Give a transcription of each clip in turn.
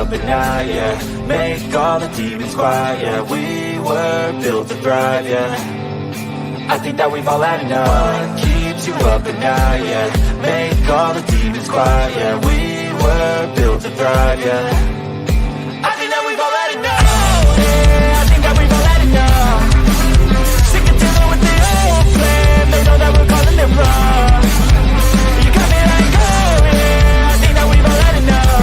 But now, yeah, make all the demons quiet, yeah, we were built to thrive, yeah, I think that we've all had enough. What keeps you up at night, yeah, make all the demons quiet, yeah, we were built to thrive, yeah, I think that we've all had enough, yeah, I think that we've all had enough, sick of dealing with the old plan, they know that we're calling it wrong, you got me like, oh yeah, I think that we've all had enough.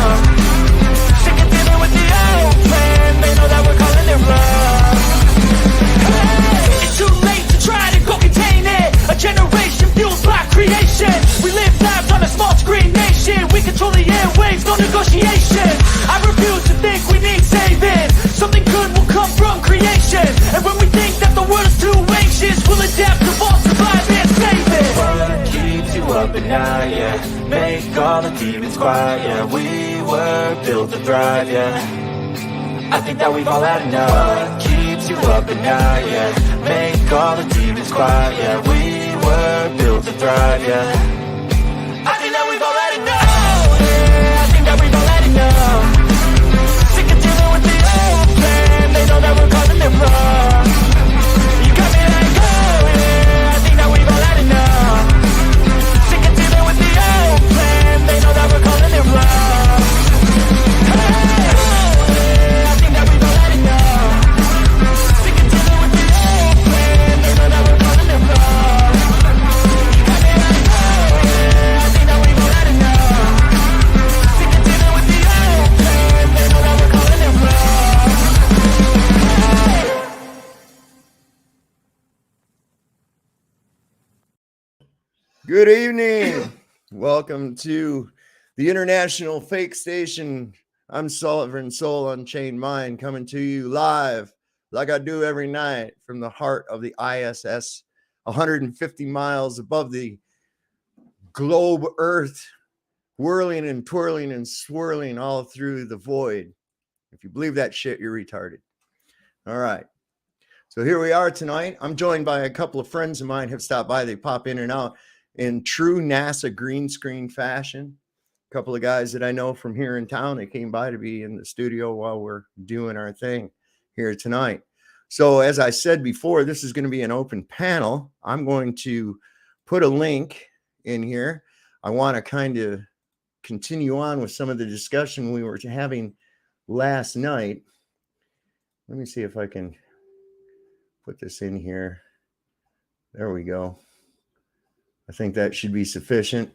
It's too late to try to go contain it. A generation fueled by creation. We live lives on a small screen nation. We control the airwaves, no negotiation. I refuse to think we need saving. Something good will come from creation. And when we think that the world is too anxious, we'll adapt, evolve, survive, and save it. What keeps you up at night, yeah, make all the demons quiet, yeah, we were built to thrive, yeah, I think that we've all had enough. What keeps you up at night, yeah, make all the demons quiet, yeah, we were built to thrive, yeah, I think that we've all had enough, yeah, I think that we've all had enough, sick of dealing with the old plan, they know that we're calling it wrong, you got me like, oh yeah, I think that we've all had enough, sick of dealing with the old plan, they know that we're calling it wrong, hey. Good evening. Welcome to the International Fake Station. I'm Sullivan Soul Unchained Mind, coming to you live like I do every night from the heart of the ISS, 150 miles above the globe Earth, whirling and twirling and swirling all through the void. If you believe that shit, you're retarded. All right. So here we are tonight. I'm joined by a couple of friends of mine who have stopped by. They pop in and out in true NASA green screen fashion. A couple of guys that I know from here in town, they came by to be in the studio while we're doing our thing here tonight. So as I said before, this is going to be an open panel. I'm going to put a link in here. I want to kind of continue on with some of the discussion we were having last night. Let me see if I can put this in here. There we go. I think that should be sufficient.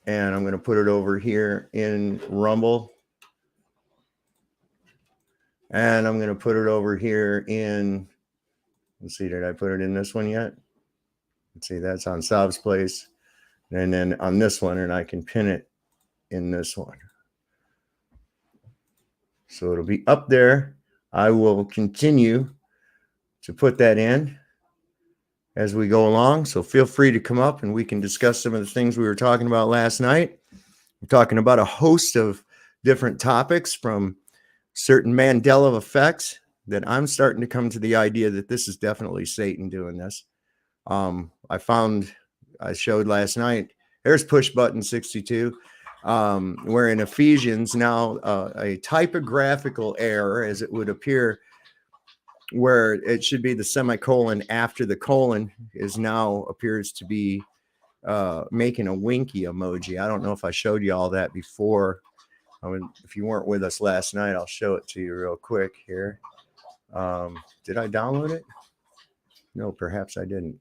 And I'm going to put it over here in Rumble. And I'm going to put it over here in, let's see, did I put it in this one yet? Let's see, that's on Sav's place. And then on this one, and I can pin it in this one. So it'll be up there. I will continue to put that in as we go along. So feel free to come up and we can discuss some of the things we were talking about last night. We're talking about a host of different topics, from certain Mandela effects that I'm starting to come to the idea that this is definitely Satan doing this. I showed last night, there's push button 62, where in Ephesians now a typographical error, as it would appear, where it should be the semicolon after the colon, is now appears to be making a winky emoji. I don't know if I showed you all that before. If you weren't with us last night, I'll show it to you real quick here. Did I download it? No, perhaps I didn't.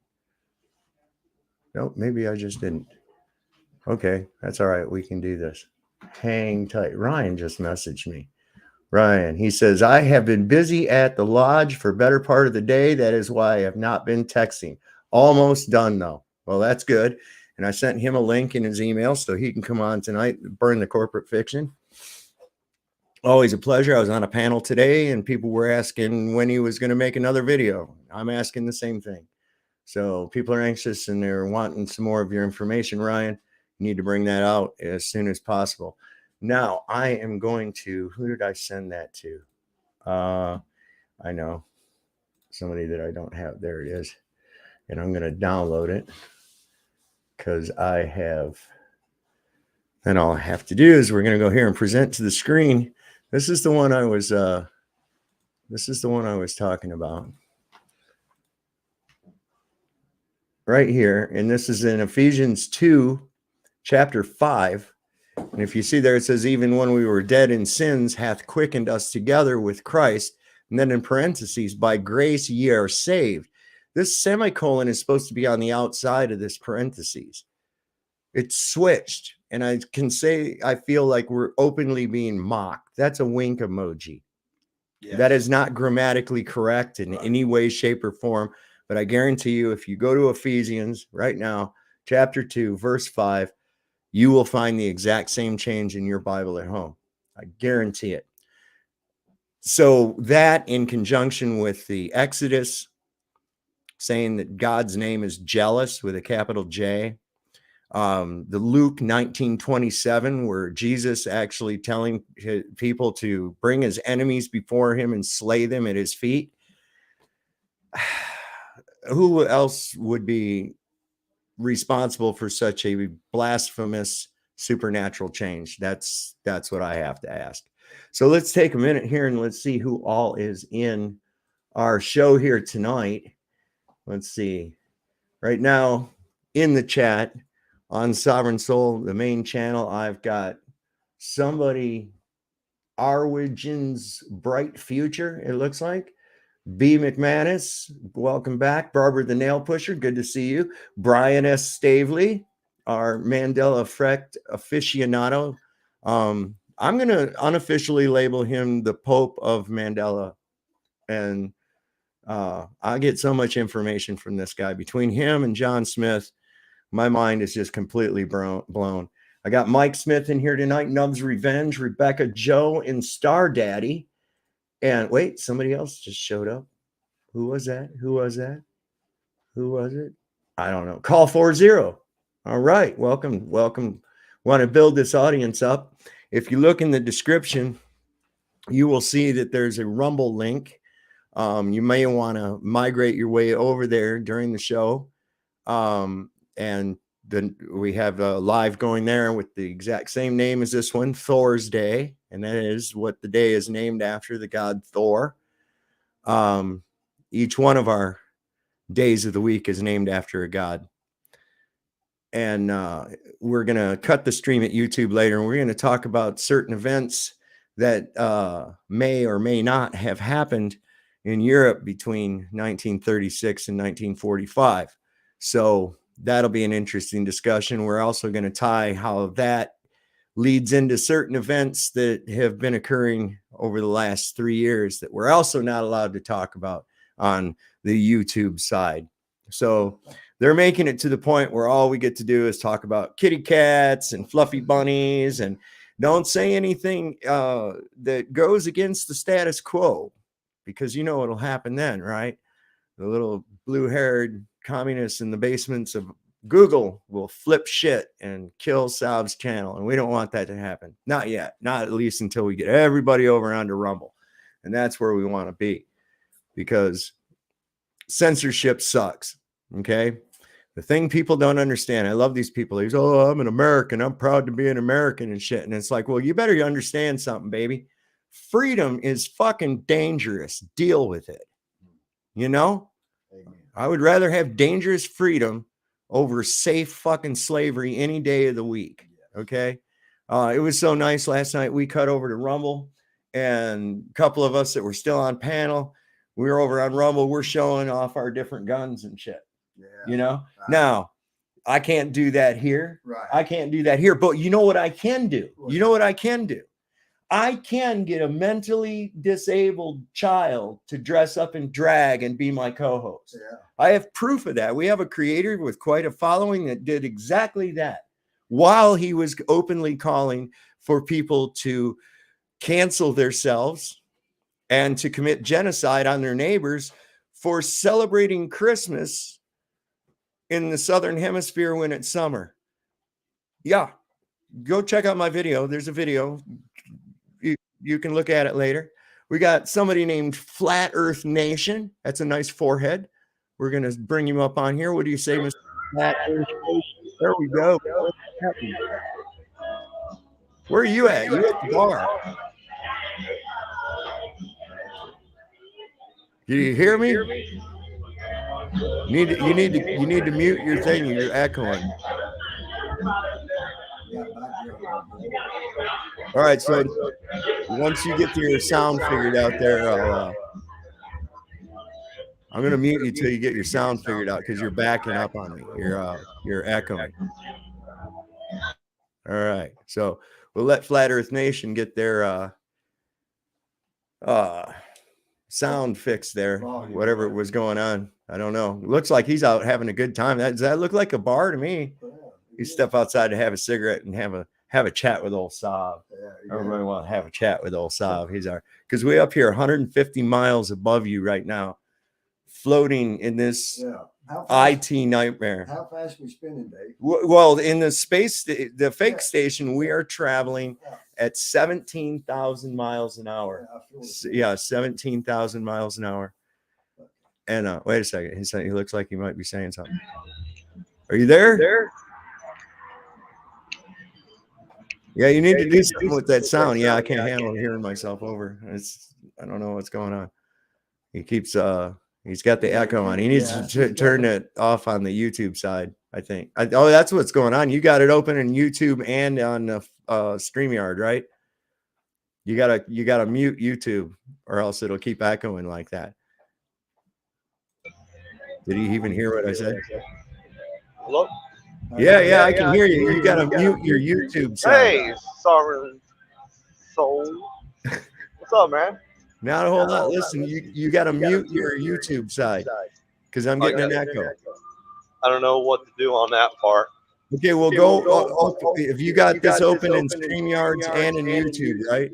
Nope, maybe I just didn't. Okay, that's all right. We can do this. Hang tight. Ryan just messaged me. Ryan, he says, I have been busy at the lodge for better part of the day. That is why I have not been texting. Almost done, though. Well, that's good. And I sent him a link in his email so he can come on tonight, burn the corporate fiction. Always a pleasure. I was on a panel today and people were asking when he was going to make another video. I'm asking the same thing. So people are anxious and they're wanting some more of your information, Ryan. You need to bring that out as soon as possible. Now, I am going to, who did I send that to? I know somebody that I don't have. There it is. And I'm going to download it because I have, and all I have to do is we're going to go here and present to the screen. This is the one I was talking about right here. And this is in Ephesians 2, chapter 5. And if you see there, it says, even when we were dead in sins, hath quickened us together with Christ. And then in parentheses, by grace ye are saved. This semicolon is supposed to be on the outside of this parentheses. It's switched. And I can say, I feel like we're openly being mocked. That's a wink emoji. Yes. That is not grammatically correct in any way, shape, or form. But I guarantee you, if you go to Ephesians right now, chapter 2, verse 5, you will find the exact same change in your Bible at home. I guarantee it. So that in conjunction with the Exodus, saying that God's name is jealous with a capital J, the Luke 19:27, where Jesus actually telling people to bring his enemies before him and slay them at his feet. Who else would be responsible for such a blasphemous supernatural change? That's what I have to ask. So let's take a minute here and let's see who all is in our show here tonight. Let's see. Right now in the chat on Sovereign Soul, the main channel, I've got somebody, Arwigin's Bright Future, it looks like. B. McManus, welcome back. Barbara the Nail Pusher, good to see you. Brian S. Stavely, our Mandela Effect aficionado. I'm going to unofficially label him the Pope of Mandela. And I get so much information from this guy. Between him and John Smith, my mind is just completely blown. I got Mike Smith in here tonight, Nub's Revenge, Rebecca Joe, and Star Daddy. And wait, somebody else just showed up. Who was that? Who was that? Who was it? I don't know. Call 40. All right. Welcome. Welcome. Want to build this audience up. If you look in the description, you will see that there's a Rumble link. You may want to migrate your way over there during the show. And then we have a live going there with the exact same name as this one, Thors Day. And that is what the day is named after, the god Thor. Each one of our days of the week is named after a god. And we're going to cut the stream at YouTube later, and we're going to talk about certain events that may or may not have happened in Europe between 1936 and 1945. So that'll be an interesting discussion. We're also going to tie how that leads into certain events that have been occurring over the last 3 years that we're also not allowed to talk about on the YouTube side. So they're making it to the point where all we get to do is talk about kitty cats and fluffy bunnies, and don't say anything that goes against the status quo, because you know what'll happen then, right? The little blue-haired communists in the basements of Google will flip shit and kill Sal's channel, and we don't want that to happen. Not yet. Not at least until we get everybody over onto Rumble. And that's where we want to be, because censorship sucks, okay? The thing people don't understand, I love these people. They say, oh, I'm an American. I'm proud to be an American and shit. And it's like, well, you better understand something, baby. Freedom is fucking dangerous. Deal with it. You know? Amen. I would rather have dangerous freedom over safe fucking slavery any day of the week. Okay. It was so nice last night. We cut over to Rumble, and a couple of us that were still on panel, we were over on Rumble. We're showing off our different guns and shit. Yeah. You know, right. Now I can't do that here. Right. I can't do that here, but you know what I can do? You know what I can do? I can get a mentally disabled child to dress up in drag and be my co-host. Yeah. I have proof of that. We have a creator with quite a following that did exactly that while he was openly calling for people to cancel themselves and to commit genocide on their neighbors for celebrating Christmas in the Southern Hemisphere when it's summer. Yeah, go check out my video. There's a video. You can look at it later. We got somebody named Flat Earth Nation. That's a nice forehead. We're going to bring him up on here. What do you say, Mr. Flat Earth Nation? There we go. Where are you at? You at the bar? Do you hear me? You need to mute your thing. You're echoing. All right, so once you get your sound figured out there, I'm going to mute you till you get your sound figured out because you're backing up on me. You're echoing. All right, so we'll let Flat Earth Nation get their sound fixed there, whatever was going on. I don't know. Looks like he's out having a good time. Does that look like a bar to me? You step outside to have a cigarette and have a chat with old Saab. Yeah. Everybody want to have a chat with old Saab. He's because we up here 150 miles above you right now, floating in this IT nightmare. How fast we spinning, Dave? Well, in the fake station, we are traveling at 17,000 miles an hour. Yeah, 17,000 miles an hour. And wait a second. He looks like he might be saying something. Are you there? Yeah, you need to do something with that sound. Yeah, I can't handle hearing myself over. I don't know what's going on. He keeps he's got the echo on. He needs to turn it off on the YouTube side, I think. Oh, that's what's going on. You got it open in YouTube and on the StreamYard, right? You gotta mute YouTube or else it'll keep echoing like that. Did he even hear what I said? Hello? Yeah, I can hear you. You got to mute your YouTube sound. Hey, Sovereign Soul. What's up, man? Not a whole lot. Listen, you got to mute your YouTube side because I'm getting an echo. I don't know what to do on that part. Okay, we'll go. If you got this open in StreamYards and in YouTube, right?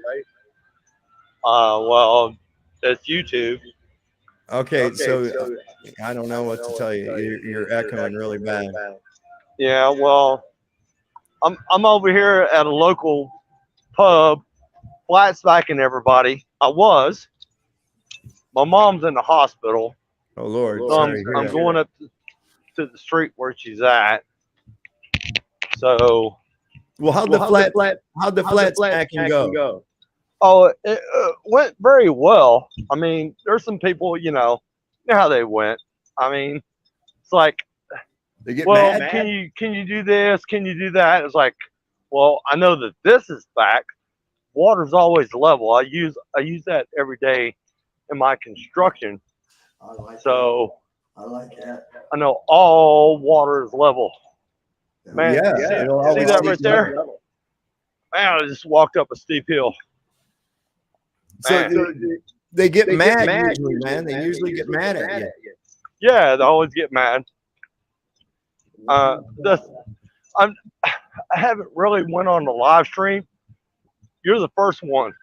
Well, it's YouTube. Okay, so I don't know what to tell you. You're echoing really bad. Yeah, well, I'm over here at a local pub, flat smacking everybody. I was. My mom's in the hospital. Oh Lord! So I'm going up to the street where she's at. So, well, how'd the flat smacking go? Oh, it went very well. I mean, there's some people, you know how they went. I mean, it's like, they get well, mad. Can you do this? Can you do that? It's like, well, I know that this is fact. Water's always level. I use that every day in my construction. I like that. I know all water is level. Man, Yeah. See that right there? Man, I just walked up a steep hill. So they get mad usually, man. They usually get mad at you. Yeah, they always get mad. I haven't really went on the live stream. You're the first one.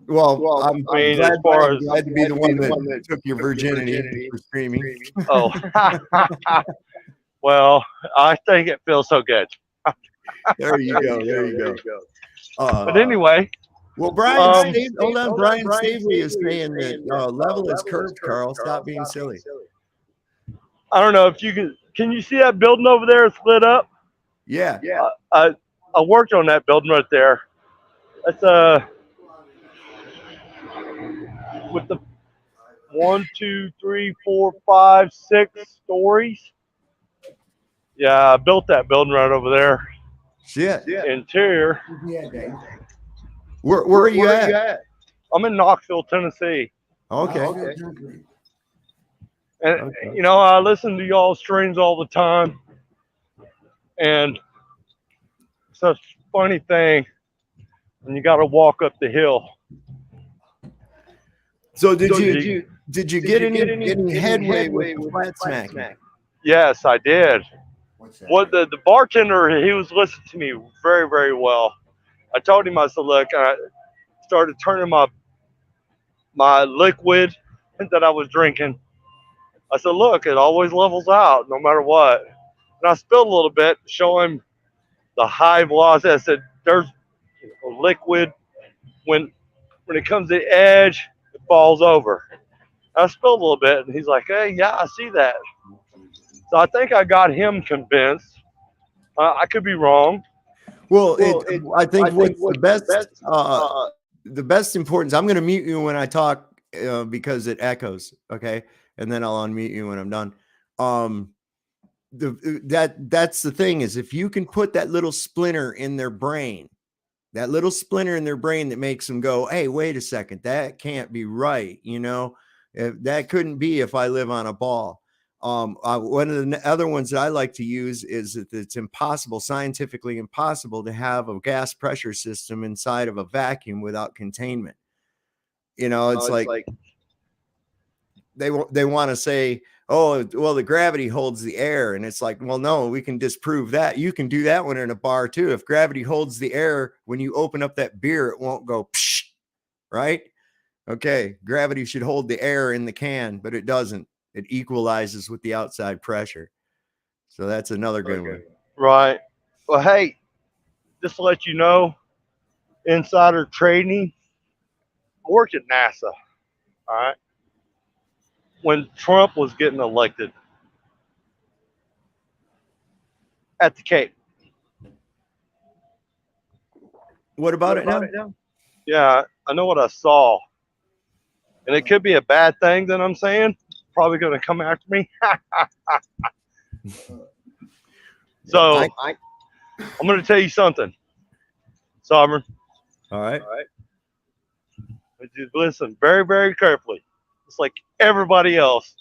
Well, I'm I mean, glad, as far I'm as glad to be the one that took your virginity for streaming. Oh, well, I think it feels so good. There you go. But anyway, well, Brian, hold on. Brian Stavely is saying that level is curved, Carl. Stop being silly. I don't know if you can you see that building over there split up? Yeah. I worked on that building right there. That's with the 1, 2, 3, 4, 5, 6 stories. Yeah, I built that building right over there. Shit. Interior. Yeah, Dave. Where are you at? I'm in Knoxville, Tennessee. Okay. And I listen to y'all streams all the time. And it's a funny thing. and you got to walk up the hill. So did So you get any headway with the flat smacking? Yes, I did. What's that? What the bartender, he was listening to me very, very well. I told him, I said, look, I started turning my liquid that I was drinking. I said, look, it always levels out no matter what. And I spilled a little bit, show him the high velocity. I said, there's a liquid when it comes to the edge, it falls over. I spilled a little bit, and he's like, hey, yeah, I see that. So I think I got him convinced. I could be wrong. Well, I think what's the best importance. I'm going to mute you when I talk because it echoes. Okay, and then I'll unmute you when I'm done. That's the thing is if you can put that little splinter in their brain, that makes them go, hey, wait a second, that can't be right. You know, that couldn't be if I live on a ball. One of the other ones that I like to use is that it's impossible, scientifically impossible, to have a gas pressure system inside of a vacuum without containment. You know, it's like they want to say, oh, well, the gravity holds the air. And it's like, well, no, we can disprove that. You can do that one in a bar too. If gravity holds the air, when you open up that beer, it won't go, psh, right? Okay. Gravity should hold the air in the can, but it doesn't. It equalizes with the outside pressure. So that's another good one. Right. Well, hey, just to let you know, insider trading, I worked at NASA. All right. When Trump was getting elected at the Cape. What about it now? Yeah, I know what I saw. And it could be a bad thing that I'm saying. Probably going to come after me. So I'm going to tell you something, Sovereign. All right. But just listen very, very carefully. It's like everybody else.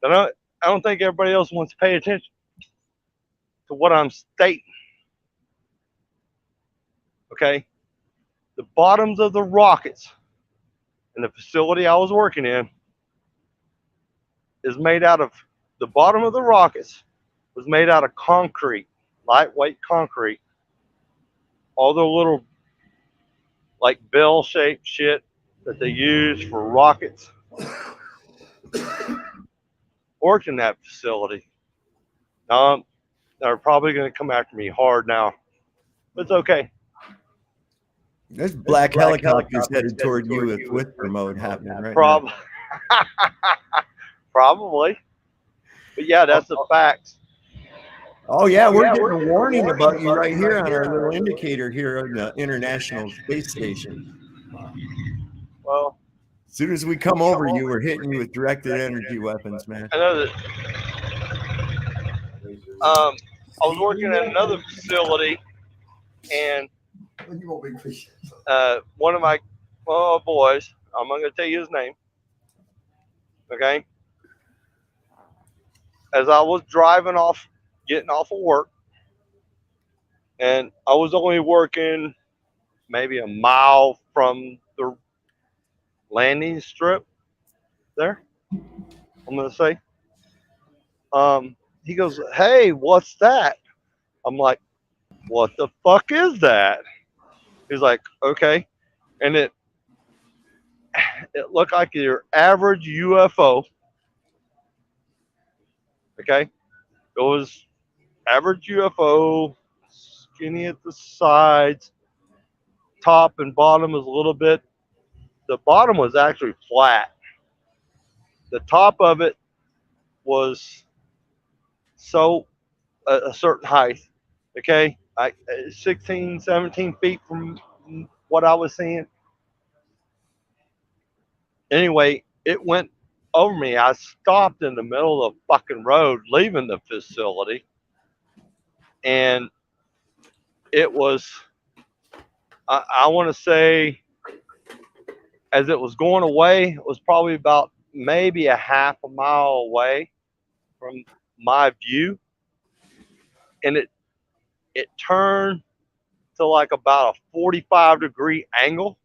And I don't think everybody else wants to pay attention to what I'm stating. Okay? The bottoms of the rockets in the facility I was working in is made out of, the bottom of the rockets was made out of concrete, lightweight concrete. All the little like bell-shaped shit that they use for rockets. Worked in that facility. Now they're probably going to come after me hard now, but it's okay. There's black helicopters headed toward you with whisper mode happening right now. Probably. But yeah, that's the facts. Oh yeah, we're getting a warning about you right here on our little indicator here on the International Space Station. Well, as soon as we come over you, we're hitting you with directed energy weapons, man. I know that. I was working at another facility, and one of my boys, I'm not going to tell you his name, okay? As I was driving off, getting off of work, and I was only working maybe a mile from the landing strip there, I'm going to say. He goes, hey, what's that? I'm like, what the fuck is that? He's like, okay. And it looked like your average UFO. Okay. It was average UFO, skinny at the sides, top and bottom was a little bit. The bottom was actually flat. The top of it was a certain height. Okay. 16, 17 feet from what I was seeing. Anyway, it went over me. I stopped in the middle of the fucking road leaving the facility. And it was, I want to say, as it was going away, it was probably about maybe a half a mile away from my view. And it turned to like about a 45-degree angle,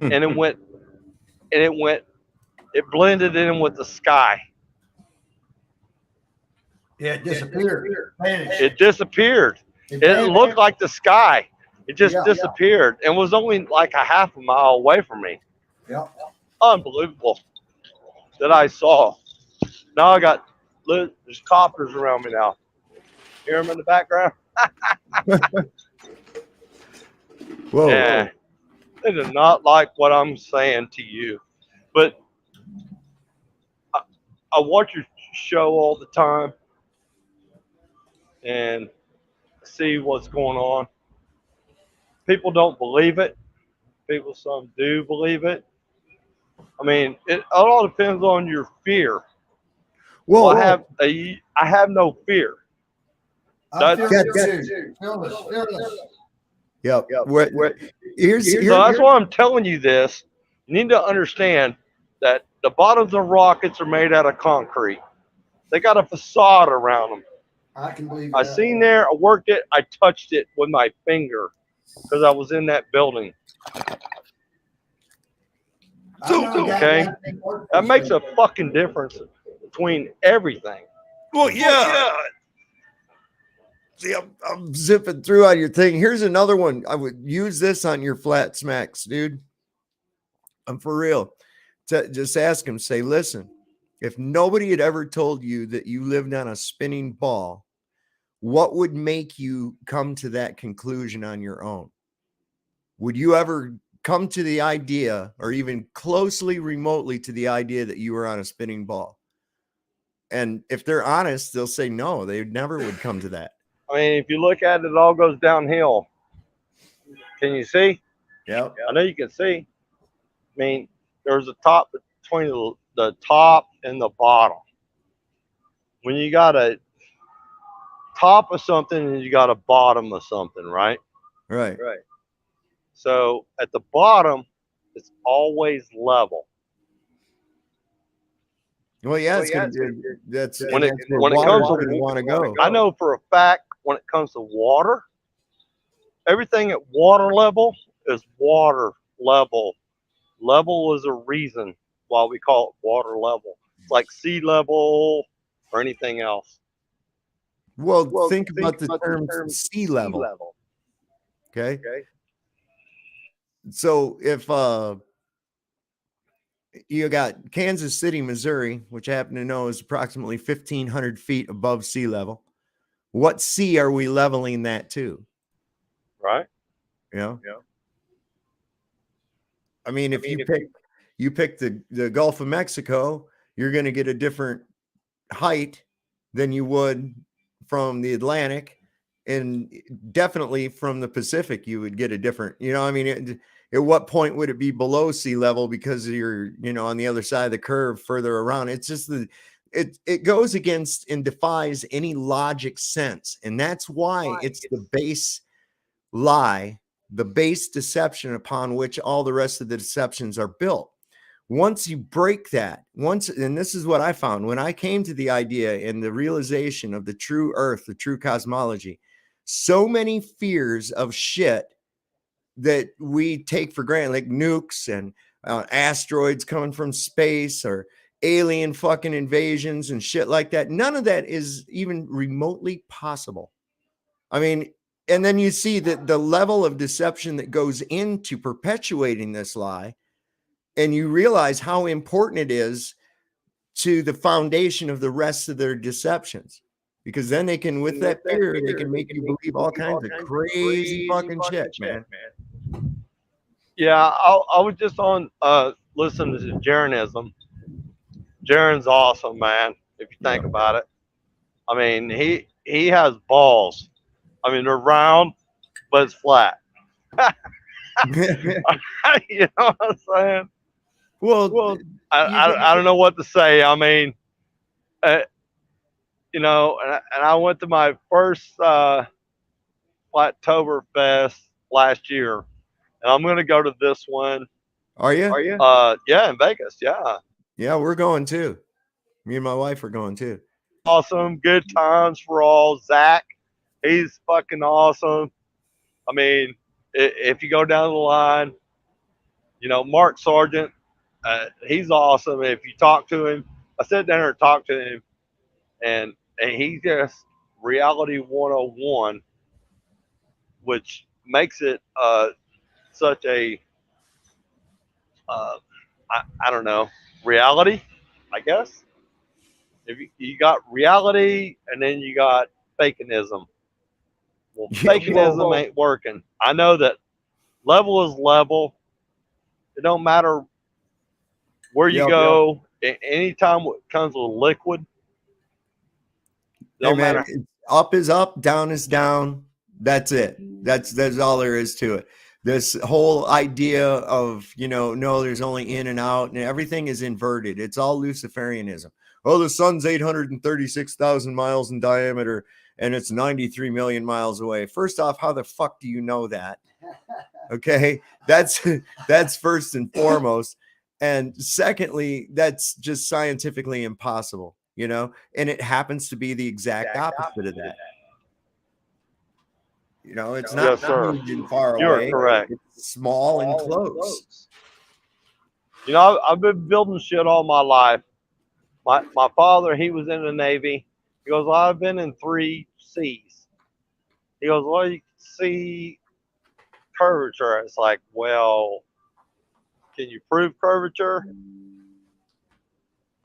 and it blended in with the sky. Yeah, it disappeared. Vanished. It disappeared. It vanished. looked like the sky. It just Yeah. disappeared and was only like a half a mile away from me. Yeah. Unbelievable that I saw. Now I got, there's copters around me now. Hear them in the background? Whoa. Yeah. They do not like what I'm saying to you. But I watch your show all the time and see what's going on. People don't believe it. Some do believe it. I mean, it all depends on your fear. Whoa, Well, I have no fear. I That's- feel it too. Fearless. Yep. Here's So that's why I'm telling you this. You need to understand that the bottoms of rockets are made out of concrete. They got a facade around them. I can believe I that. seen there, I worked it, I touched it with my finger because I was in that building. Okay. That makes a fucking difference between everything. Well, yeah. See, I'm zipping through on your thing. Here's another one. I would use this on your flat smacks, dude. I'm for real. Just ask him, say, listen, if nobody had ever told you that you lived on a spinning ball, what would make you come to that conclusion on your own? Would you ever come to the idea, or even closely remotely to the idea, that you were on a spinning ball? And if they're honest, they'll say no, they never would come to that. I mean, if you look at it, it all goes downhill. Can you see? Yeah. I know you can see. I mean, there's a top between the top and the bottom. When you got a top of something and you got a bottom of something, right? Right. So at the bottom, it's always level. Well, yeah, Well, it's yeah, gonna be, that's when it where comes water's to gonna want to go. I know for a fact when it comes to water, everything at water level is water level. Level is a reason why we call it water level. It's like sea level or anything else. Well, think about the term sea level. Okay. So if you got Kansas City, Missouri, which I happen to know is approximately 1,500 feet above sea level, what sea are we leveling that to? Right. Yeah. I mean, if you pick the Gulf of Mexico, you're going to get a different height than you would from the Atlantic, and definitely from the Pacific, you would get a different, I mean, at what point would it be below sea level because you're, on the other side of the curve further around? It's just it goes against and defies any logic sense. And that's why it's the base lie, the base deception upon which all the rest of the deceptions are built. Once you break that, and this is what I found when I came to the idea and the realization of the true earth, the true cosmology, so many fears of shit that we take for granted, like nukes and asteroids coming from space or alien fucking invasions and shit like that. None of that is even remotely possible. I mean, and then you see that the level of deception that goes into perpetuating this lie, and you realize how important it is to the foundation of the rest of their deceptions, because then they can, with that fear, they can make you believe all kinds of crazy fucking shit, man. Yeah, I was just on listening to Jeranism. Jaren's awesome, man. If you think about it, I mean, he has balls. I mean, they're round, but it's flat. You know what I'm saying? Well, I don't know what to say. I mean, and I went to my first Flattoberfest last year, and I'm gonna go to this one. Are you? Yeah, in Vegas. Yeah. Yeah, we're going too. Me and my wife are going too. Awesome, good times for all. Zach He's fucking awesome. I mean, if you go down the line, Mark Sargent, he's awesome. If you talk to him, I sat down and talked to him, and he just reality 101, which makes it such a I don't know, reality, I guess. If you got reality and then you got fakeism. Well, fakeism ain't working. I know that level is level. It don't matter where you go. Anytime it comes with liquid, Hey man, up is up, down is down. That's it. That's all there is to it. This whole idea of, no, there's only in and out, and everything is inverted. It's all Luciferianism. Oh, the sun's 836,000 miles in diameter and it's 93 million miles away. First off, how the fuck do you know that? Okay, that's first and foremost. And secondly, that's just scientifically impossible, and it happens to be the exact opposite of that. It's not huge and far away. You're correct. It's small and close. I've been building shit all my life. My father, he was in the Navy. He goes, well, I've been in 3 seas. He goes, well, you can see curvature. It's like, well, can you prove curvature?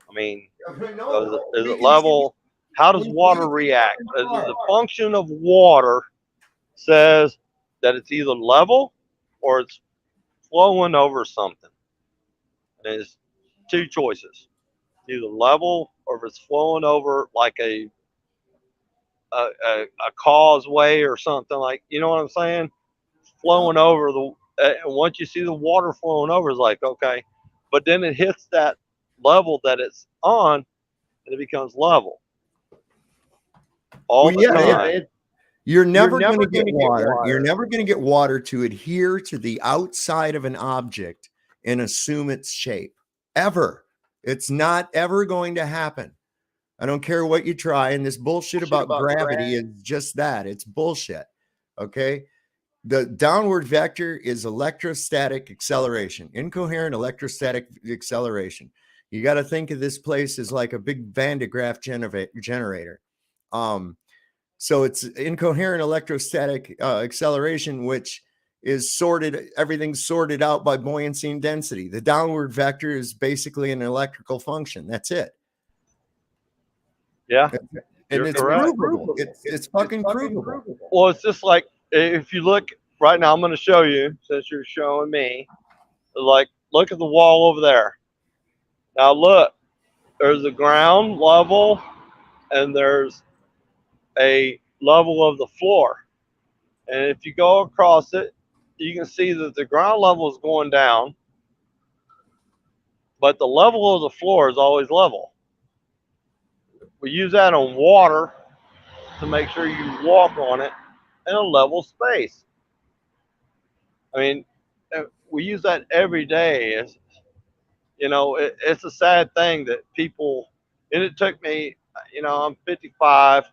I mean, is it level? How does water react? The function of water says that it's either level or it's flowing over something. And there's 2 choices. Either level or if it's flowing over like a causeway or something, like, you know what I'm saying? Flowing over once you see the water flowing over, it's like, okay, but then it hits that level that it's on and it becomes level all the time. You're never going to get water. You're never going to get water to adhere to the outside of an object and assume its shape, ever. It's not ever going to happen. I don't care what you try. And this bullshit about gravity is just that. It's bullshit. Okay. The downward vector is electrostatic acceleration, incoherent electrostatic acceleration. You got to think of this place as like a big Van de Graaff generator. So it's incoherent electrostatic acceleration, which is everything's sorted out by buoyancy and density. The downward vector is basically an electrical function. That's it. Yeah. And it's provable. It's fucking provable. Well, it's just like, if you look right now, I'm going to show you, since you're showing me, like, look at the wall over there. Now look, there's a ground level and there's a level of the floor. And if you go across it, you can see that the ground level is going down, but the level of the floor is always level. We use that on water to make sure you walk on it in a level space. I mean, we use that every day. It's a sad thing that people, and it took me, I'm 55,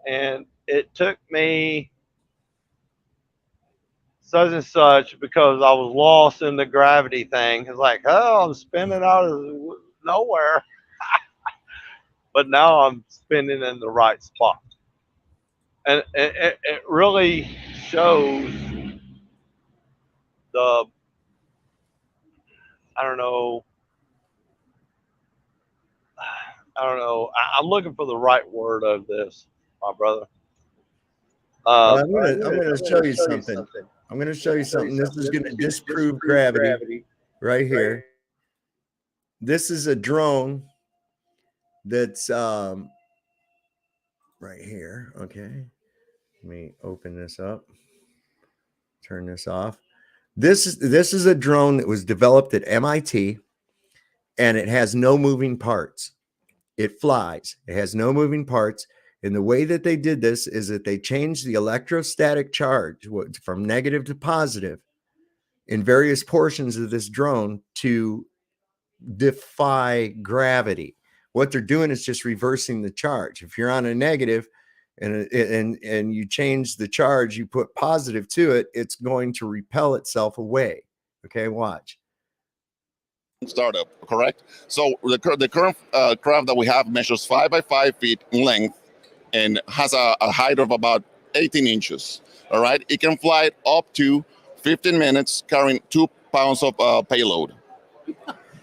and it took me such and such because I was lost in the gravity thing. It's like, oh, I'm spinning out of nowhere. But now I'm spinning in the right spot. And it really shows I don't know. I'm looking for the right word of this, my brother. I'm going to show you something. I'm going to show you something. This is going to disprove gravity right here. This is a drone that's right here. Okay. Let me open this up. Turn this off. This is a drone that was developed at MIT, and it has no moving parts. It flies. It has no moving parts. And the way that they did this is that they changed the electrostatic charge from negative to positive in various portions of this drone to defy gravity. What they're doing is just reversing the charge. If you're on a negative, and you change the charge, you put positive to it, it's going to repel itself away. Okay, watch. Startup, correct? So the current craft that we have measures 5 by 5 feet in length and has a height of about 18 inches. All right, it can fly up to 15 minutes carrying 2 pounds of payload.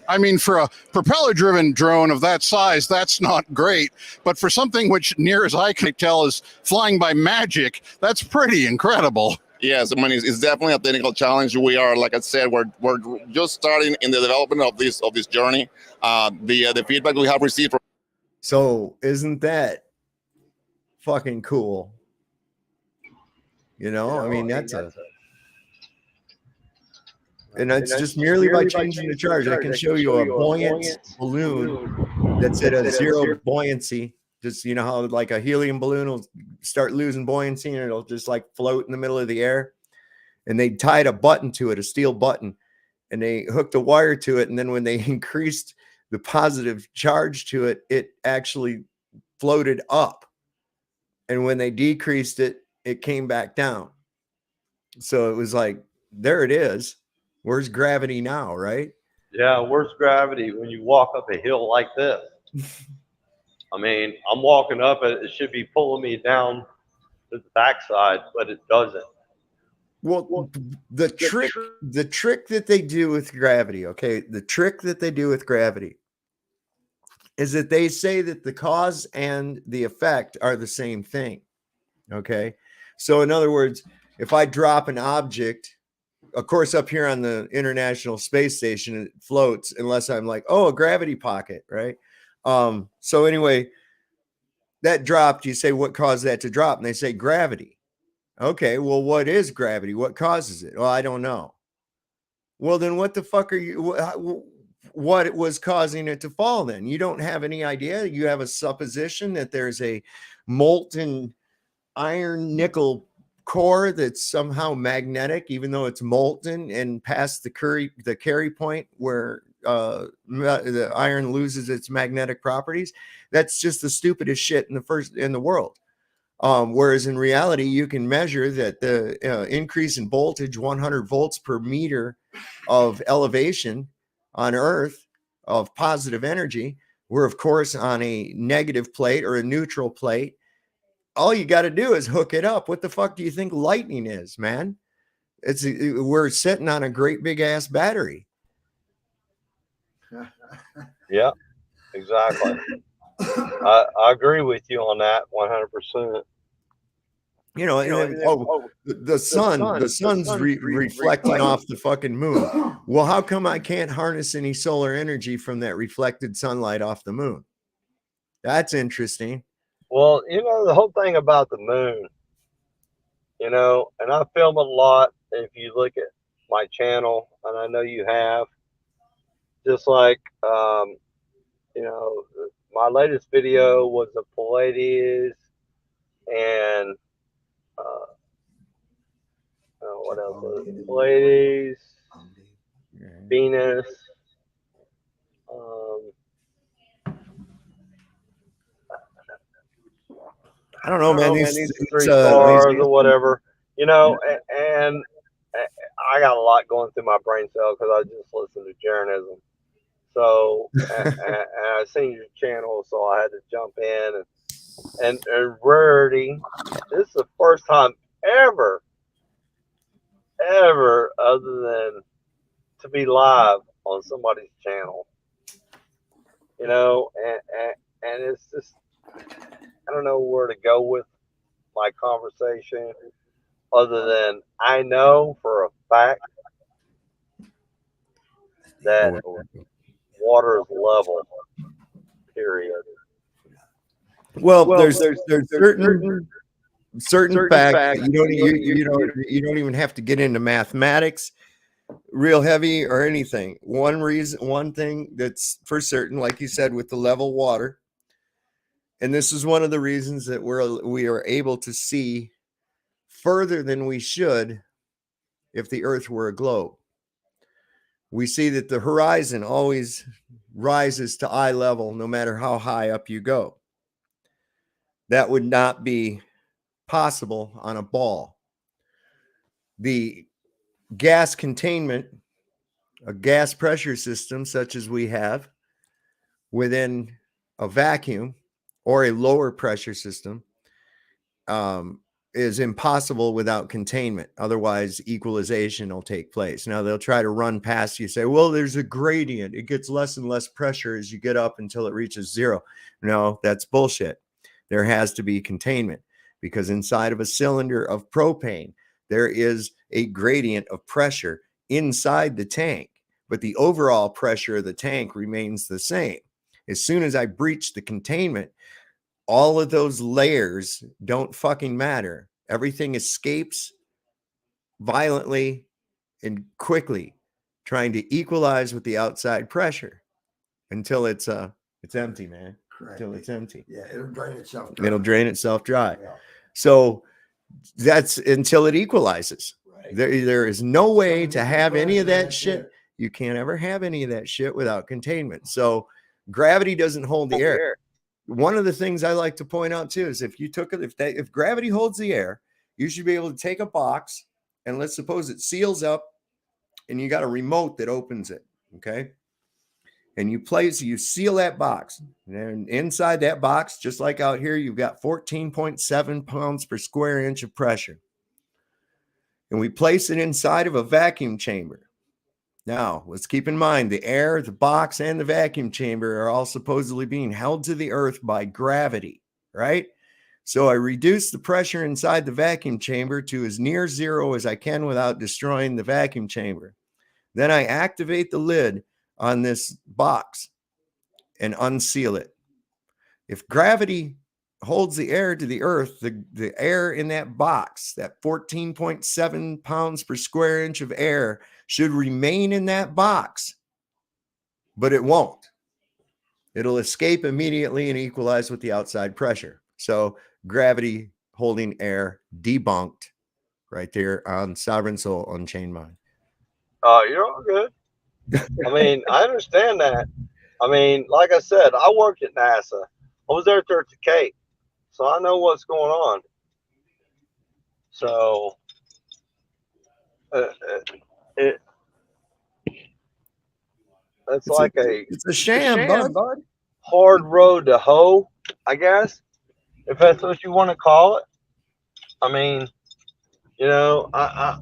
I mean, for a propeller-driven drone of that size, that's not great. But for something which, near as I can tell, is flying by magic, that's pretty incredible. Yes, I mean, it's definitely a technical challenge. We are, like I said, we're just starting in the development of this journey. The feedback we have received from. So isn't that fucking cool? You know, I mean, that's and that's just merely by changing the charge. I can show you a buoyant balloon that's at a zero buoyancy. Just, you know how like a helium balloon will start losing buoyancy and it'll just like float in the middle of the air. And they tied a button to it, a steel button, and they hooked a wire to it. And then when they increased the positive charge to it, it actually floated up. And when they decreased it, it came back down. So it was like, there it is. Where's gravity now, right? Yeah, where's gravity when you walk up a hill like this? I mean, I'm walking up it, it should be pulling me down to the backside, but it doesn't. Well, the trick that they do with gravity, okay, the trick that they do with gravity is that they say that the cause and the effect are the same thing. Okay, so in other words, if I drop an object, of course, up here on the International Space Station, it floats unless I'm like, oh, a gravity pocket, right? So anyway, that dropped. You say, what caused that to drop? And they say gravity. Okay, well, what is gravity? What causes it? Well, I don't know. Well, then what the fuck are you? What was causing it to fall then? You don't have any idea. You have a supposition that there's a molten iron nickel core that's somehow magnetic, even though it's molten and past the carry point where the iron loses its magnetic properties. That's just the stupidest shit in the world. Whereas in reality, you can measure that the increase in voltage, 100 volts per meter of elevation on Earth of positive energy, we're of course on a negative plate or a neutral plate. All you got to do is hook it up. What the fuck do you think lightning is, man? We're sitting on a great big ass battery. Yeah, exactly. I agree with you on that 100%. You know, the sun's reflecting off the fucking moon. Well, how come I can't harness any solar energy from that reflected sunlight off the moon? That's interesting. Well, you know, the whole thing about the moon, you know, and I film a lot. If you look at my channel, and I know you have, just like, you know, my latest video was the Pleiades and what else was it? Pleiades, Venus, I don't know, man. These 3 stars or whatever, you know, and I got a lot going through my brain cell because I just listened to Jeranism. So, and I seen your channel, so I had to jump in. And Rarity, this is the first time ever, other than to be live on somebody's channel, you know, and it's just, I don't know where to go with my conversation other than I know for a fact that water is level, period. Well, there's certain facts you don't even have to get into mathematics real heavy or anything. One thing that's for certain, like you said, with the level water, and this is one of the reasons that we are able to see further than we should if the Earth were a globe. We see that the horizon always rises to eye level no matter how high up you go. That would not be possible on a ball. The gas containment, a gas pressure system such as we have within a vacuum or a lower pressure system, is impossible without containment. Otherwise, equalization will take place. Now, they'll try to run past you, say, well, there's a gradient. It gets less and less pressure as you get up until it reaches zero. No, that's bullshit. There has to be containment, because inside of a cylinder of propane, there is a gradient of pressure inside the tank, but the overall pressure of the tank remains the same. As soon as I breach the containment, all of those layers don't fucking matter. Everything escapes violently and quickly, trying to equalize with the outside pressure until it's empty, man. Correct. Until it's empty. Yeah, it'll drain itself dry. It'll drain itself dry. Yeah. So that's until it equalizes. Right. There is no way Something to have any of that that's shit. it. You can't ever have any of that shit without containment. So gravity doesn't hold the air. One of the things I like to point out too is if gravity holds the air, you should be able to take a box, and let's suppose it seals up and you got a remote that opens it. Okay. And you seal that box, and inside that box, just like out here, you've got 14.7 pounds per square inch of pressure. And we place it inside of a vacuum chamber. Now, let's keep in mind the air, the box, and the vacuum chamber are all supposedly being held to the earth by gravity, right? So I reduce the pressure inside the vacuum chamber to as near zero as I can without destroying the vacuum chamber. Then I activate the lid on this box and unseal it. If gravity holds the air to the earth, the air in that box, that 14.7 pounds per square inch of air, should remain in that box, but it won't. It'll escape immediately and equalize with the outside pressure. So gravity holding air debunked right there on Sovereign Soul Unchained Mind. You're all good. I mean, I understand that. I mean, like I said, I worked at NASA. I was there at the Cape, so I know what's going on. So it's a sham, bud. Hard road to hoe, I guess, if that's what you want to call it. I mean, you know, I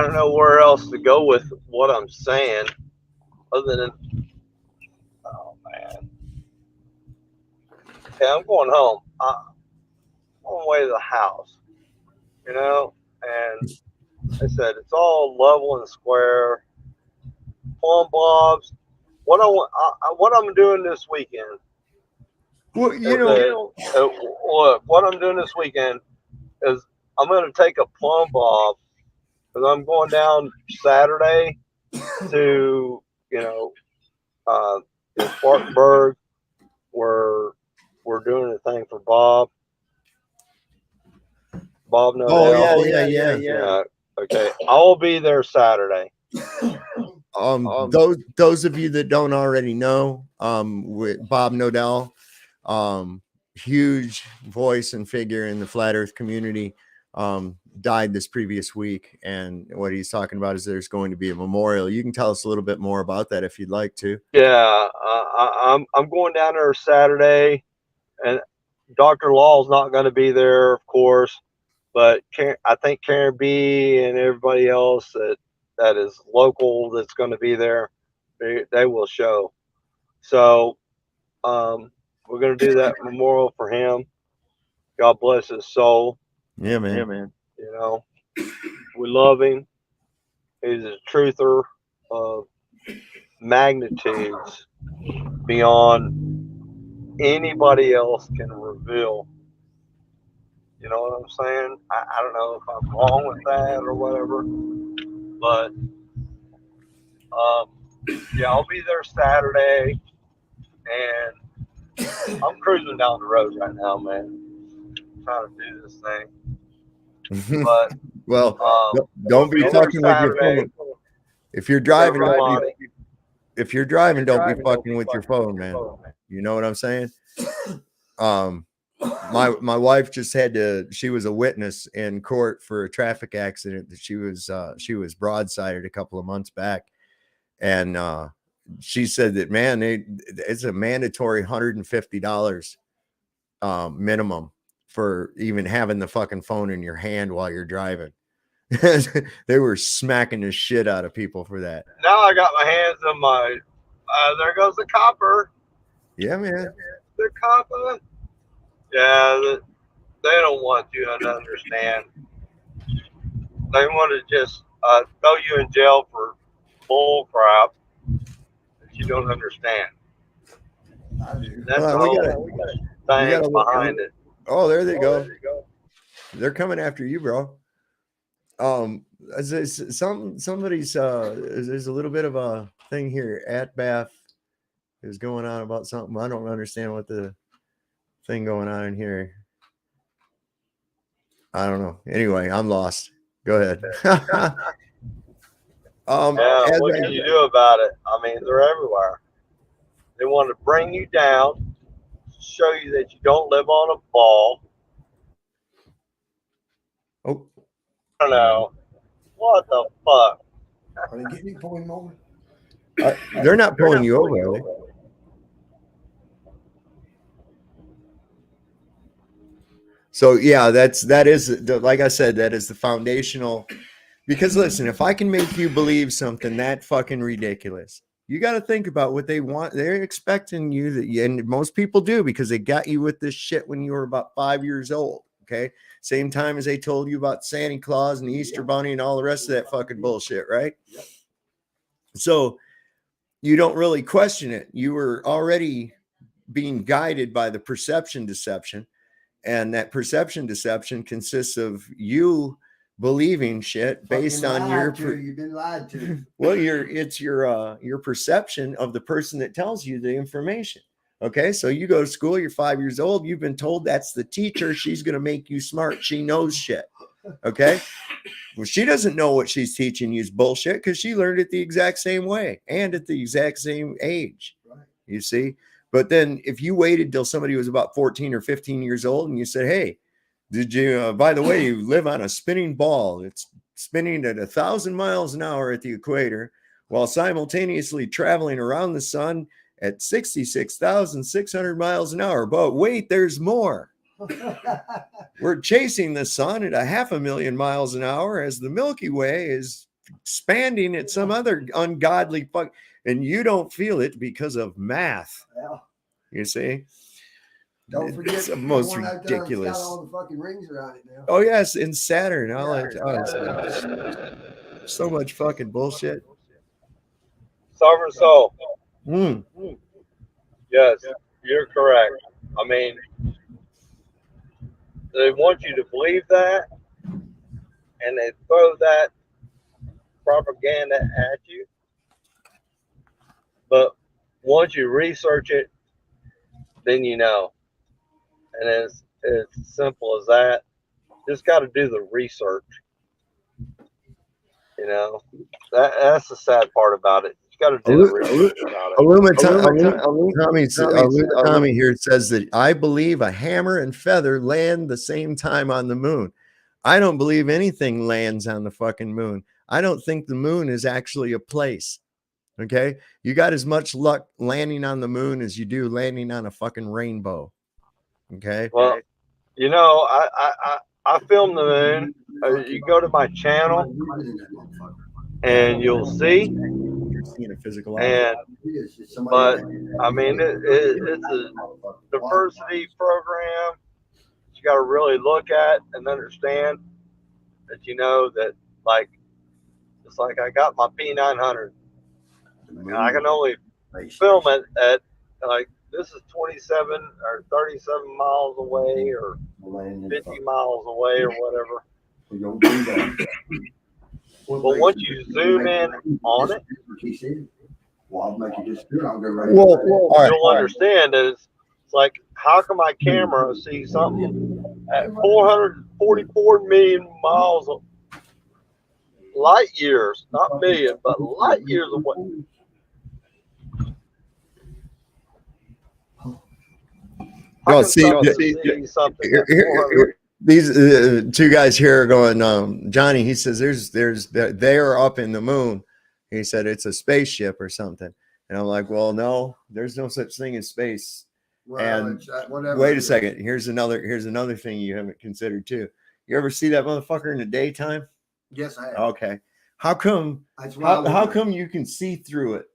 don't know where else to go with what I'm saying, other than, oh man. Okay, I'm going home. I'm on the way to the house, you know, and I said it's all level and square. Plumb bobs. What I'm doing this weekend. Well, Look, what I'm doing this weekend is I'm going to take a plumb bob, because I'm going down Saturday to, Spartanburg, where we're doing a thing for Bob. Bob knows. Oh yeah. Okay, I'll be there Saturday. Those of you that don't already know, with Bob Nodell, huge voice and figure in the flat earth community, died this previous week, and what he's talking about is there's going to be a memorial. You can tell us a little bit more about that if you'd like to. Yeah, I'm going down there Saturday, and Dr. Law's not going to be there, of course, but I think Karen B and everybody else that is local that's going to be there, they will show. So we're going to do that memorial for him. God bless his soul. Yeah, man. You know, we love him. He's a truther of magnitudes beyond anybody else can reveal. You know what I'm saying? I don't know if I'm wrong with that or whatever, but yeah, I'll be there Saturday, and I'm cruising down the road right now, man. I'm trying to do this thing. But well, don't be fucking with your phone. If you're driving, don't be fucking with your phone, man. You know what I'm saying? My wife just had to, she was a witness in court for a traffic accident that she was broadsided a couple of months back. And she said that, man, it's a mandatory $150 minimum for even having the fucking phone in your hand while you're driving. They were smacking the shit out of people for that. Now I got my hands on my, there goes the copper. Yeah, man. The copper. Yeah, they don't want you to understand. They want to just throw you in jail for bull crap that you don't understand. I do. That's Well, the whole thing behind it. Oh, there they go. They're coming after you, bro. Somebody's there's a little bit of a thing here at Bath is going on about something. I don't understand what the thing going on in here. I don't know. Anyway, I'm lost. Go ahead. Yeah, what can you do about it? I mean, they're everywhere. They want to bring you down, show you that you don't live on a ball. Oh, I don't know. What the fuck? Are they getting you pulling over? they're not pulling you over, are they? So yeah, that is like I said, that is the foundational. Because listen, if I can make you believe something that fucking ridiculous, you got to think about what they want. They're expecting you that, and most people do, because they got you with this shit when you were about 5 years old. Okay, same time as they told you about Santa Claus and the Easter Bunny and all the rest of that fucking bullshit, right? So you don't really question it. You were already being guided by the perception deception. And that perception deception consists of you believing shit based on your you've been lied to. well, it's your perception of the person that tells you the information. Okay, so you go to school, you're 5 years old, you've been told that's the teacher, she's going to make you smart, she knows shit. Okay, well, she doesn't know what she's teaching you is bullshit because she learned it the exact same way and at the exact same age. You see. But then if you waited till somebody was about 14 or 15 years old and you said, hey, did you, by the way, you live on a spinning ball. It's spinning at 1,000 miles an hour at the equator while simultaneously traveling around the sun at 66,600 miles an hour. But wait, there's more. We're chasing the sun at 500,000 miles an hour as the Milky Way is expanding at some other ungodly fuck. And you don't feel it because of math. Yeah. You see? Don't forget it's the most the one out there that's ridiculous. got all the fucking rings around it now. Oh yes, in Saturn. So much fucking bullshit. Sovereign soul. Mm. Yes, you're correct. I mean, they want you to believe that, and they throw that propaganda at you. But once you research it, then you know. And it's as simple as that. Just got to do the research. You know, that's the sad part about it. You got to do the research about it. Tommy here says that I believe a hammer and feather land the same time on the moon. I don't believe anything lands on the fucking moon. I don't think the moon is actually a place. Okay, you got as much luck landing on the moon as you do landing on a fucking rainbow. Okay. Well, you know, I filmed the moon. You go to my channel, and you'll see. You're seeing a physical object. But I mean, it's a diversity program. You got to really look at and understand that you know that, like, it's like I got my P900. And I can only film it at, like, this is 27 or 37 miles away or 50 miles away or whatever. But once you zoom in on it, you'll understand that it's like, how can my camera see something at 444 million miles of light years, not million, but light years away? No, can see, something see something that's 400? these two guys here are going, Johnny, he says they are up in the moon. He said it's a spaceship or something. And I'm like, well, no, there's no such thing as space. Well, And it's, whatever wait it a is. second. Here's another thing you haven't considered too. You ever see that motherfucker in the daytime? Yes, I have. Okay. How come That's why I how would- come you can see through it?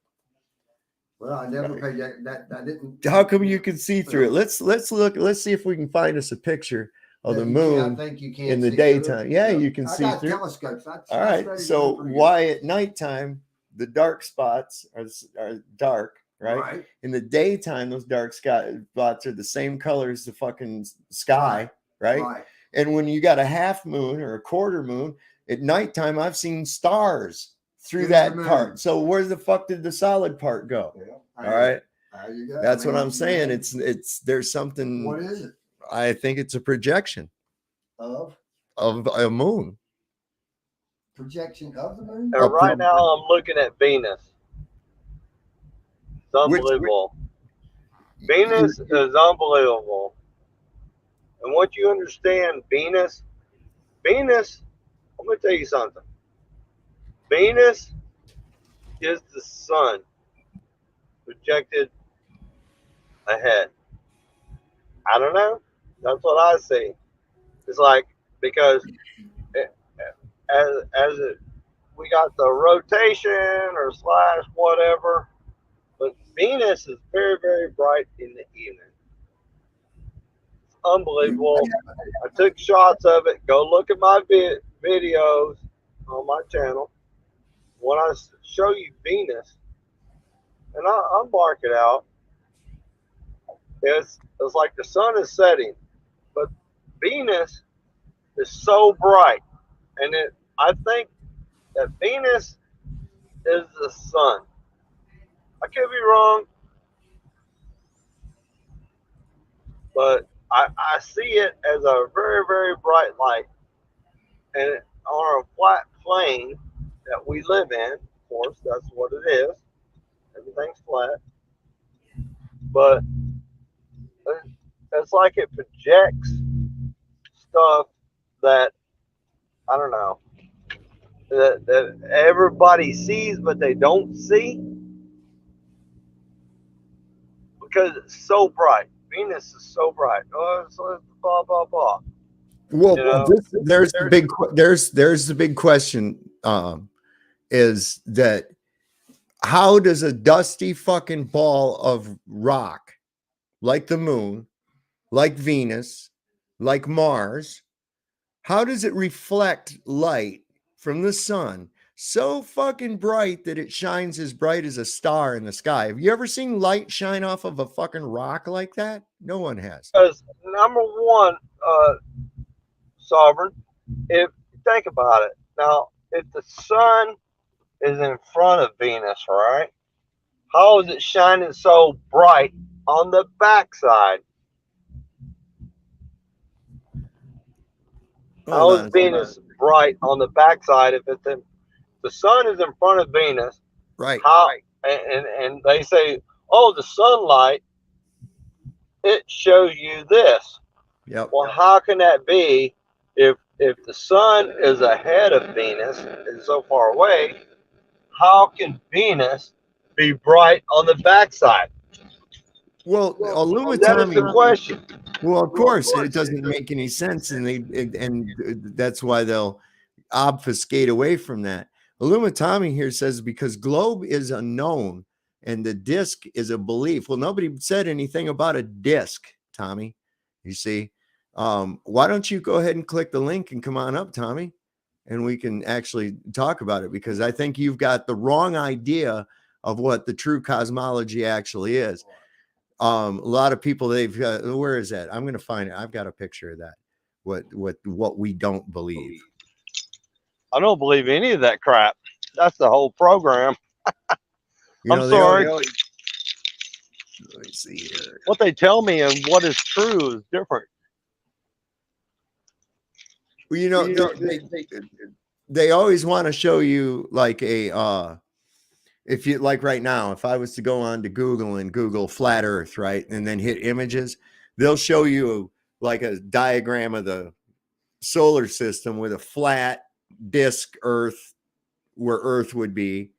Well, I never paid that. I didn't. How come you can see through it? Let's look. Let's see if we can find us a picture of the You can't- I moon think you can in the see through it. daytime. Yeah, you can I see got through. telescopes. All right. So why at nighttime the dark spots are dark, right? In the daytime, those dark spots are the same color as the fucking sky, right? And when you got a half moon or a quarter moon at nighttime, I've seen stars through that part. So where the fuck did the solid part go? Yeah, All right. There you go. That's what Man, I'm saying. man. It's there's something. What is it? I think it's a projection Of a moon. projection of the moon? And right now I'm looking at Venus. It's unbelievable. Venus is unbelievable. And once you understand Venus, I'm going to tell you something. Venus is the sun projected ahead. I don't know. That's what I see. It's like, because we got the rotation or slash whatever, but Venus is very, very bright in the evening. It's unbelievable. I took shots of it. Go look at my videos on my channel. When I show you Venus, and I'll mark it out, it's like the sun is setting, but Venus is so bright, and I think that Venus is the sun. I could be wrong, but I see it as a very, very bright light, and on a flat plane that we live in, of course, that's what it is. Everything's flat, but it's like it projects stuff that, I don't know, that everybody sees but they don't see, because it's so bright. Venus is so bright. Oh, it's blah blah blah. Well, You know? there's the big question. Is that how does a dusty fucking ball of rock, like the moon, like Venus, like Mars, how does it reflect light from the sun so fucking bright that it shines as bright as a star in the sky? Have you ever seen light shine off of a fucking rock like that? No one has. Because number one, Sovereign, if think about it now, if the sun is in front of Venus, right? How is it shining so bright on the backside? How is Venus bright on the backside if it's in the sun is in front of Venus? Right. How and they say, oh, the sunlight, it shows you this. Yep. Well, how can that be if the sun is ahead of Venus and so far away? How can Venus be bright on the backside? Well, That is the question. Well, of course, it doesn't make any sense, and that's why they'll obfuscate away from that. Illumitami here says because globe is unknown and the disc is a belief. Well, nobody said anything about a disc, Tommy. You see, why don't you go ahead and click the link and come on up, Tommy, and we can actually talk about it, because I think you've got the wrong idea of what the true cosmology actually is. A lot of people, where is that? I'm going to find it. I've got a picture of that. What we don't believe. I don't believe any of that crap. That's the whole program. I'm sorry. Let me see here. What they tell me and what is true is different. Well, they always want to show you like a if you like right now, if I was to go on to Google and Google flat earth, right, and then hit images, they'll show you like a diagram of the solar system with a flat disk Earth, where Earth would be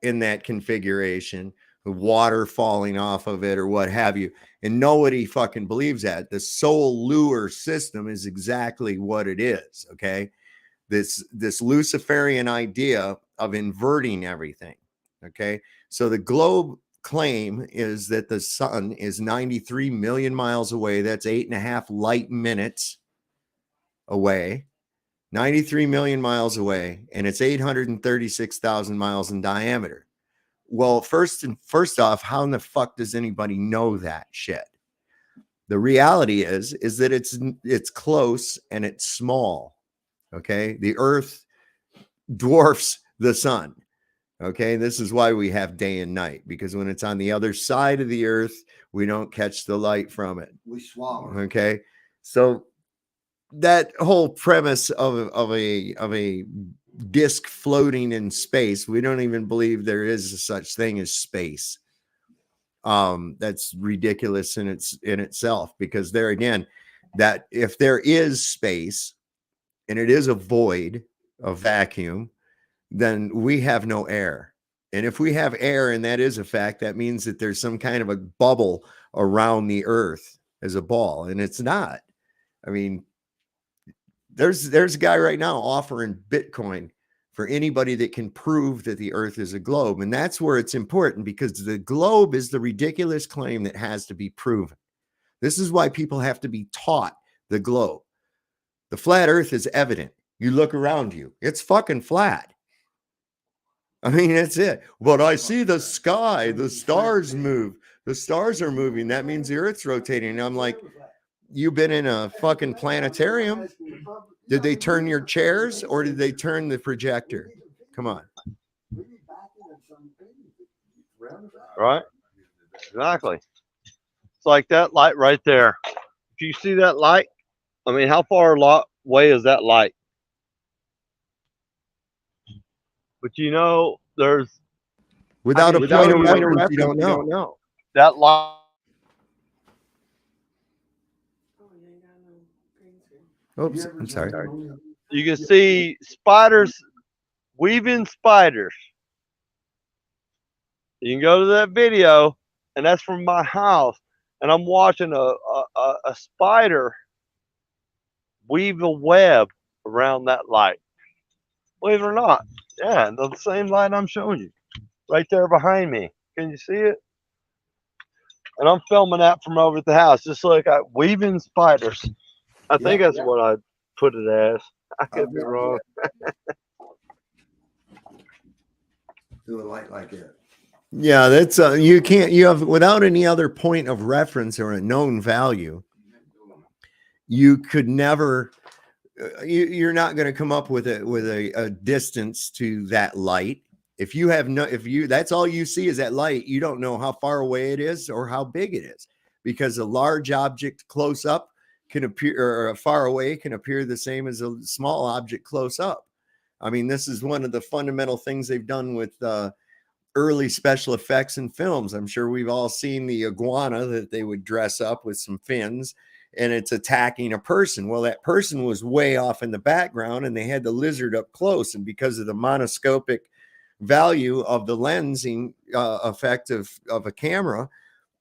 in that configuration, water falling off of it or what have you. And nobody fucking believes that. The solar system is exactly what it is. Okay. This Luciferian idea of inverting everything. Okay. So the globe claim is that the sun is 93 million miles away. That's 8.5 light minutes away. 93 million miles away, and it's 836,000 miles in diameter. Well, first off, how in the fuck does anybody know that shit? The reality is that it's close and it's small. Okay, the Earth dwarfs the sun. Okay, this is why we have day and night, because when it's on the other side of the Earth, we don't catch the light from it. We swallow. Okay, so that whole premise of a disk floating in space, we don't even believe there is a such thing as space. That's ridiculous in itself, because there again, that if there is space and it is a void, a vacuum, then we have no air. And if we have air, and that is a fact, that means that there's some kind of a bubble around the Earth as a ball, and it's not. I mean, there's a guy right now offering Bitcoin for anybody that can prove that the Earth is a globe. And that's where it's important, because the globe is the ridiculous claim that has to be proven. This is why people have to be taught the globe. The flat Earth is evident. You look around you, it's fucking flat. I mean, that's it. But I see the sky, the stars move. The stars are moving. That means the Earth's rotating. And I'm like, you've been in a fucking planetarium. Did they turn your chairs, or did they turn the projector? Come on. Right? Exactly. It's like that light right there. If you see that light, I mean, how far away is that light? But you know, there's Without a point of reference, you don't know. That light. Oops, I'm sorry. You can see spiders, weaving spiders. You can go to that video, and that's from my house, and I'm watching a spider weave a web around that light. Believe it or not, yeah, the same light I'm showing you, right there behind me. Can you see it? And I'm filming that from over at the house, just like weaving spiders. I think that's what I put it as. I could be wrong. Do a light like that. Yeah, that's you have, without any other point of reference or a known value, you could never, you're not going to come up with a distance to that light. If that's all you see is that light, you don't know how far away it is or how big it is, because a large object close up can appear, or far away can appear the same as a small object close up. I mean, this is one of the fundamental things they've done with early special effects in films. I'm sure we've all seen the iguana that they would dress up with some fins, and it's attacking a person. Well, that person was way off in the background, and they had the lizard up close. And because of the monoscopic value of the lensing effect of a camera,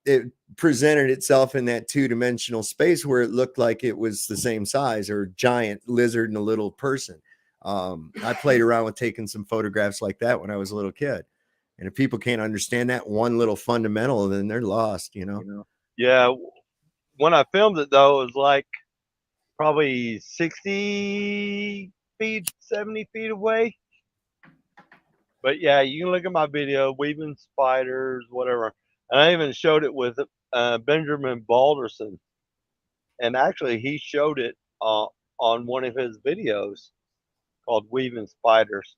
it presented itself in that two-dimensional space where it looked like it was the same size, or a giant lizard and a little person. I played around with taking some photographs like that when I was a little kid. And if people can't understand that one little fundamental, then they're lost, you know? Yeah. When I filmed it, though, it was like probably 60 feet, 70 feet away. But yeah, you can look at my video, weaving spiders, whatever. And I even showed it with Benjamin Balderson. And actually, he showed it on one of his videos called Weaving Spiders.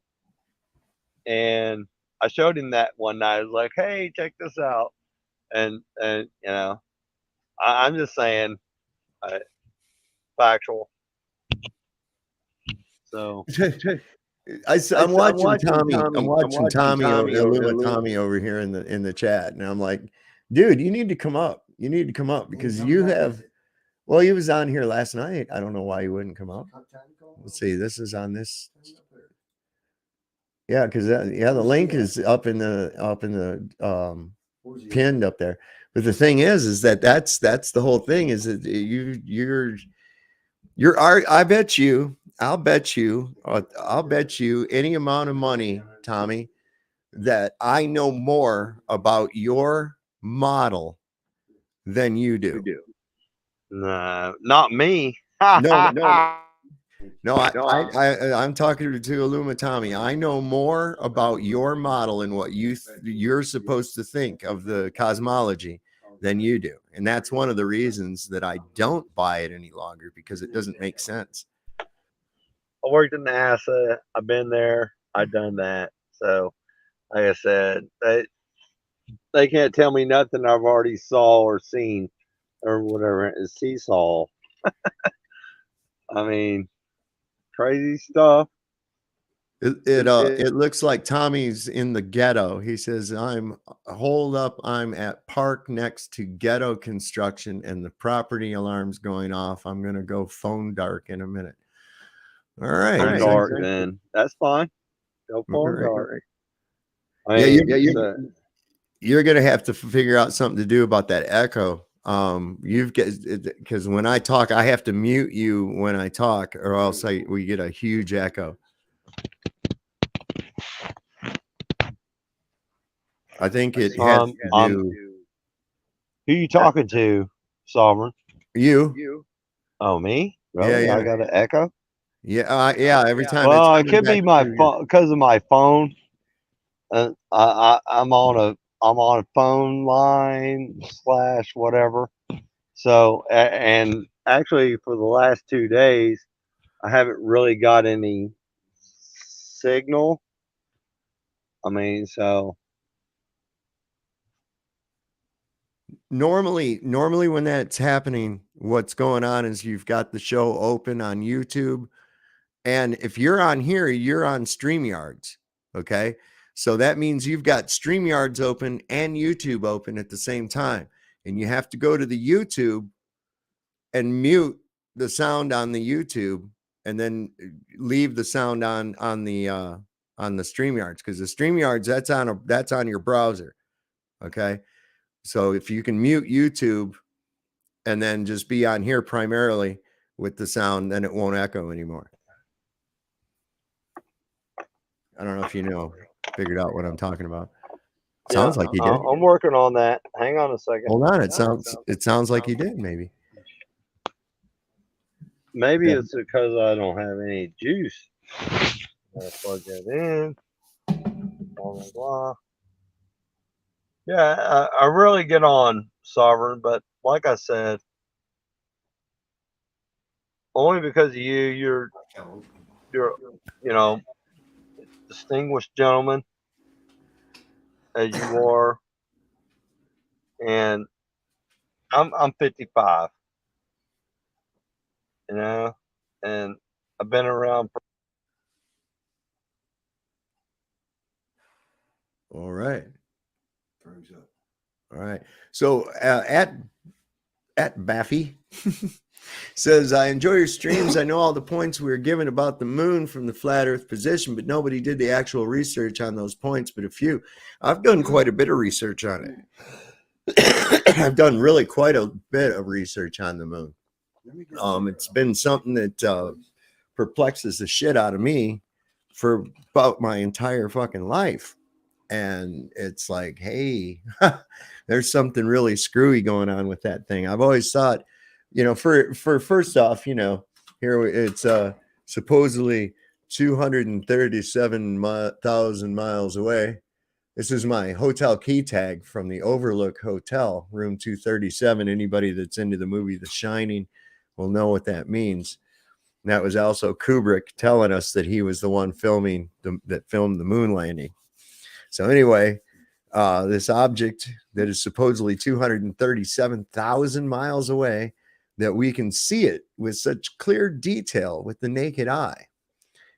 And I showed him that one night. I was like, hey, check this out. And you know, I'm just saying, factual. So I'm watching Tommy. I'm watching Tommy over here in the chat, and I'm like, dude, you need to come up. You need to come up, because you have Well, he was on here last night. I don't know why he wouldn't come up. Let's see. This is on this. Yeah, because the link is up in the pinned up there. But the thing is that's the whole thing is that you're I'll bet you any amount of money, Tommy, that I know more about your model than you do. Nah, not me. No, I'm talking to Illuma Tommy. I know more about your model and what you're supposed to think of the cosmology than you do. And that's one of the reasons that I don't buy it any longer, because it doesn't make sense. I worked in NASA. I've been there. I've done that. So, like I said, they can't tell me nothing I've already saw or seen or whatever it is. Seesaw. I mean, crazy stuff. It looks like Tommy's in the ghetto. He says, I'm at park next to ghetto construction and the property alarm's going off. I'm going to go phone dark in a minute. All right. Phone dark, then that's fine. Go phone dark. You're going to have to figure out something to do about that echo. Because when I talk, I have to mute you when I talk, or else we get a huge echo. I think it has to do. Who you talking to, Sovereign? You. Oh, me? Really? Yeah. I got an echo? Yeah. Every time. Well, it could be my phone, because of my phone. I'm on a phone line / whatever. So, and actually for the last 2 days, I haven't really got any signal. I mean, so. Normally when that's happening, what's going on is you've got the show open on YouTube. And if you're on here, you're on StreamYards. Okay. So that means you've got StreamYards open and YouTube open at the same time. And you have to go to the YouTube and mute the sound on the YouTube and then leave the sound on the StreamYards, because the StreamYards, that's on your browser. Okay. So if you can mute YouTube and then just be on here primarily with the sound, then it won't echo anymore. I don't know if figured out what I'm talking about. Sounds like you did. I'm working on that. Hang on a second. Hold on. It sounds like you did, maybe. Maybe it's because I don't have any juice. I'll plug that in. Blah, blah, blah. Yeah, I really get on, Sovereign, but like I said, only because of you're distinguished gentleman as you are, and I'm 55, and I've been around. All right. All right. So at Baffy says, I enjoy your streams. I know all the points we were given about the moon from the flat earth position, but nobody did the actual research on those points, but a few. I've done quite a bit of research on it. I've done really quite a bit of research on the moon. It's been something that perplexes the shit out of me for about my entire fucking life. And it's like, hey, there's something really screwy going on with that thing. I've always thought, for first off, here it's supposedly 237,000 miles away. This is my hotel key tag from the Overlook Hotel, room 237. Anybody that's into the movie The Shining will know what that means. And that was also Kubrick telling us that he was the one that filmed the moon landing. So anyway, this object that is supposedly 237,000 miles away, that we can see it with such clear detail with the naked eye.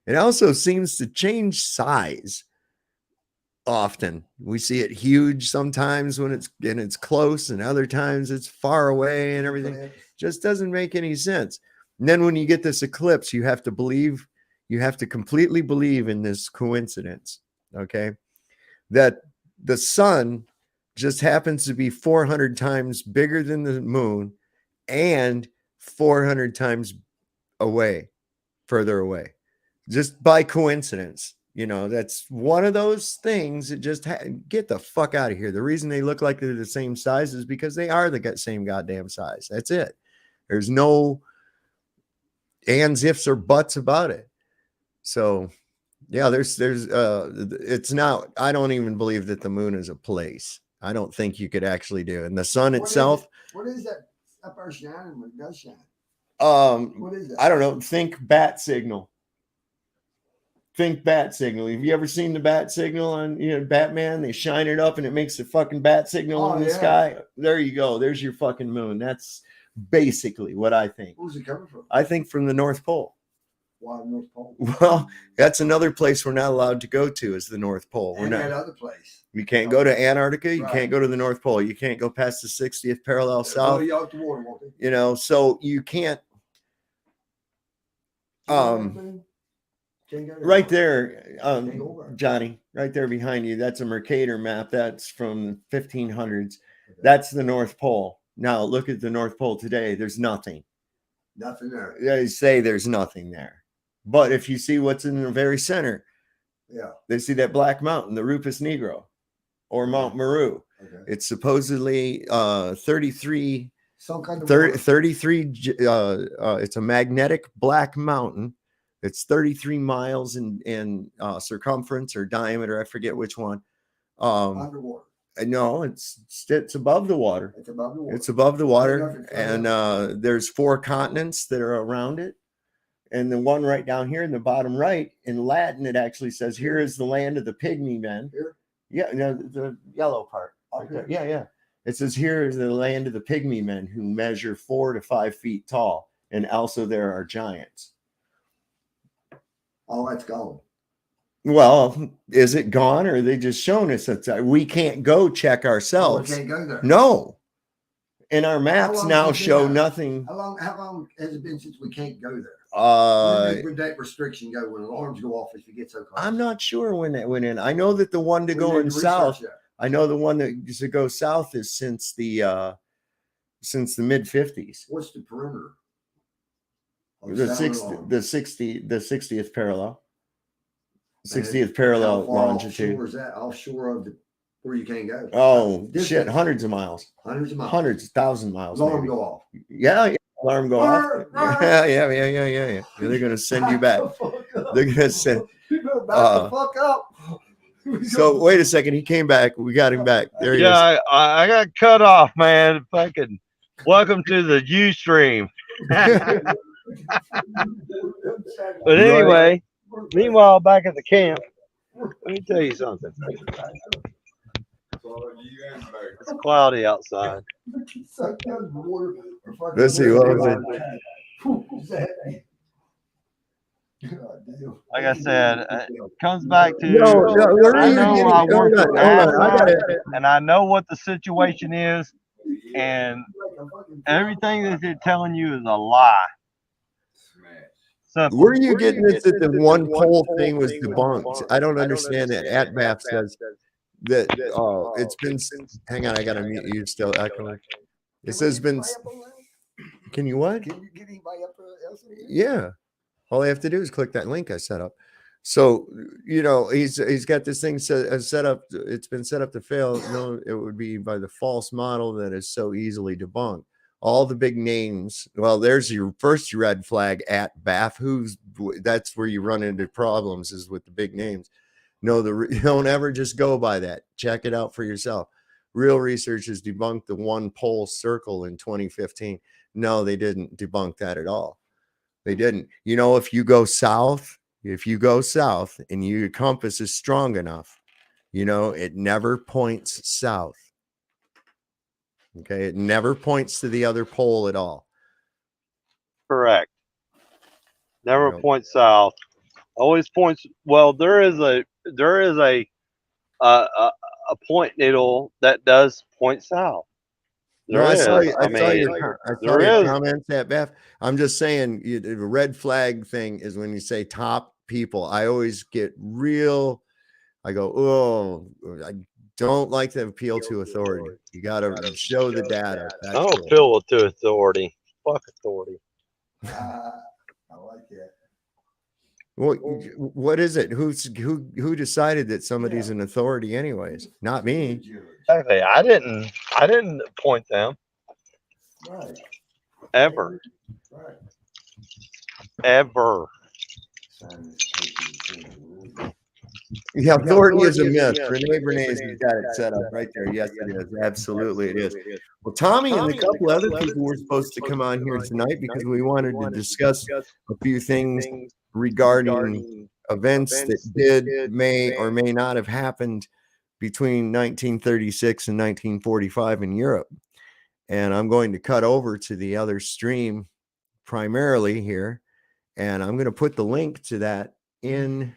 It also seems to change size often. We see it huge sometimes when it's close, and other times it's far away and everything. Just doesn't make any sense. And then when you get this eclipse, you have to completely believe in this coincidence, okay? That the sun just happens to be 400 times bigger than the moon and 400 times further away, just by coincidence. That's one of those things that just get the fuck out of here. The reason they look like they're the same size is because they are the same goddamn size. That's it. There's no ands, ifs, or buts about it. So yeah, it's not, I don't even believe that the moon is a place. I don't think you could actually do it. And the sun itself. What is that up there shining when it does shine? What is that? I don't know. Think bat signal. Think bat signal. Have you ever seen the bat signal on Batman? They shine it up and it makes a fucking bat signal in the sky. There you go. There's your fucking moon. That's basically what I think. Where's it coming from? I think from the North Pole. Why North Pole? Well, that's another place we're not allowed to go to, is the North Pole. We're And not. that other place. You can't go to Antarctica. You Right. can't go to the North Pole. You can't go past the 60th parallel south. Oh, you out the water, won't they? So you can't. Can't go Right there, Can't go over. Johnny, right there behind you. That's a Mercator map. That's from 1500s. That's the North Pole. Now look at the North Pole today. There's nothing. Nothing there. They say there's nothing there. But if you see what's in the very center, Yeah. they see that black mountain, the Rupus Negro, or Mount Meru. Okay. It's supposedly 33. Some kind of 33. It's a magnetic black mountain. It's 33 miles in circumference or diameter. I forget which one. underwater. No, it's above the water. It's above the water. It's above the water, Nothing further. and there's 4 continents that are around it. And the one right down here in the bottom right, in Latin, it actually says, "Here is the land of the pygmy men." Here? Yeah, no, the yellow part. Right there. Yeah, yeah. It says, "Here is the land of the pygmy men who measure 4 to 5 feet tall, and also there are giants." Oh, that's gone. Well, is it gone, or are they just showing us that we can't go check Oh, we ourselves? can't go there. No. And our maps long now has it been show that? nothing. How long has it been since we can't go there? Uh, When that restriction go, when alarms go off if you get so close? I'm not sure when that went in. I know that the one to We go need in to research south. that. I know the one that to go south is since the mid 50s. What's the perimeter? of The sound 60 alarm? the 60th parallel. And 60th parallel how far longitude. Offshore is that? Offshore of the where you can't go. Oh Distance. shit, hundreds of miles. Hundreds of miles. Hundreds, 1,000 miles. Alarm Maybe. go off. Yeah, alarm go off. Brr, brr. Yeah. They're gonna send you back. They're gonna send. You better back Uh, the fuck up. So wait a second, he came back. We got him back. There he is. Yeah, I got cut off, man. Fucking welcome to the Ustream. But anyway, meanwhile, back at the camp, let me tell you something. It's cloudy outside. Let's see, what was it? Like I said, it comes back to where I are you know getting- I work hold with on, I got NASA, it. and I know what the situation is, and everything that they're telling you is a lie. Simple. Where are you getting this that the one poll thing was debunked? I don't understand that. At BAF says that it's been. Hang on, I gotta mute you. Still echoing. It says been. Can you what? Can you get anybody up else? Yeah. All I have to do is click that link I set up. So he's got this thing set up. It's been set up to fail. No, it would be by the false model that is so easily debunked. All the big names. Well, there's your first red flag at BAF. That's where you run into problems, is with the big names. No, don't ever just go by that. Check it out for yourself. Real research has debunked the one pole circle in 2015. No, they didn't debunk that at all. They didn't. If you go south and your compass is strong enough, it never points south. Okay, it never points to the other pole at all. Correct. Never Nope. points south. Always points. Well, there is a a point needle that does point south. No, I saw you. I I saw mean, I saw there your is. comments at Beth. I'm just saying, the red flag thing is when you say top people. I always get real. I go, oh, I don't like to appeal to authority. You got to show the data. I don't feel to authority. Fuck authority. I like that. What is it? Who decided that somebody's an authority? Anyways, not me. Exactly. I didn't point them Right. ever. Right. Ever. Yeah, authority is a myth. Renee Bernays has got it set up right there. Yes, it is. Absolutely, it is. Well, Tommy and a couple other people were supposed to come on here tonight because we wanted to discuss a few things regarding events that may or may not have happened between 1936 and 1945 in Europe. And I'm going to cut over to the other stream primarily here, and I'm going to put the link to that in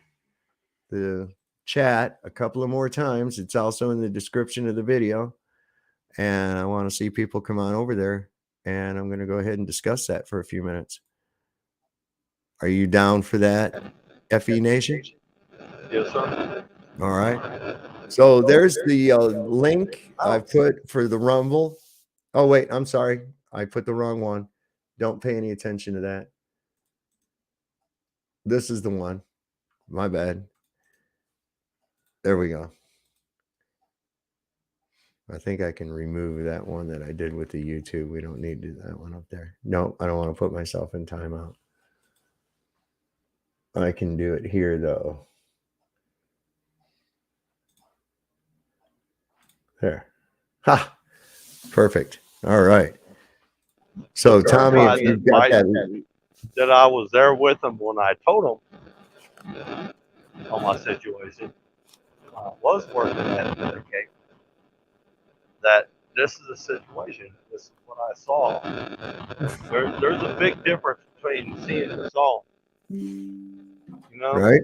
the chat a couple of more times. It's also in the description of the video, and I want to see people come on over there, and I'm going to go ahead and discuss that for a few minutes. Are you down for that, FE Nation? Yes, sir. All right. So there's the link I've put for the Rumble. Oh, wait, I'm sorry. I put the wrong one. Don't pay any attention to that. This is the one. My bad. There we go. I think I can remove that one that I did with the YouTube. We don't need to do that one up there. No, I don't want to put myself in timeout. I can do it here, though. There. Ha! Perfect. All right. So, Tommy, if you've got that I was there with them when I told them on my situation. I was working at the gate. That this is a situation. This is what I saw. There's a big difference between seeing and saw. You know? Right.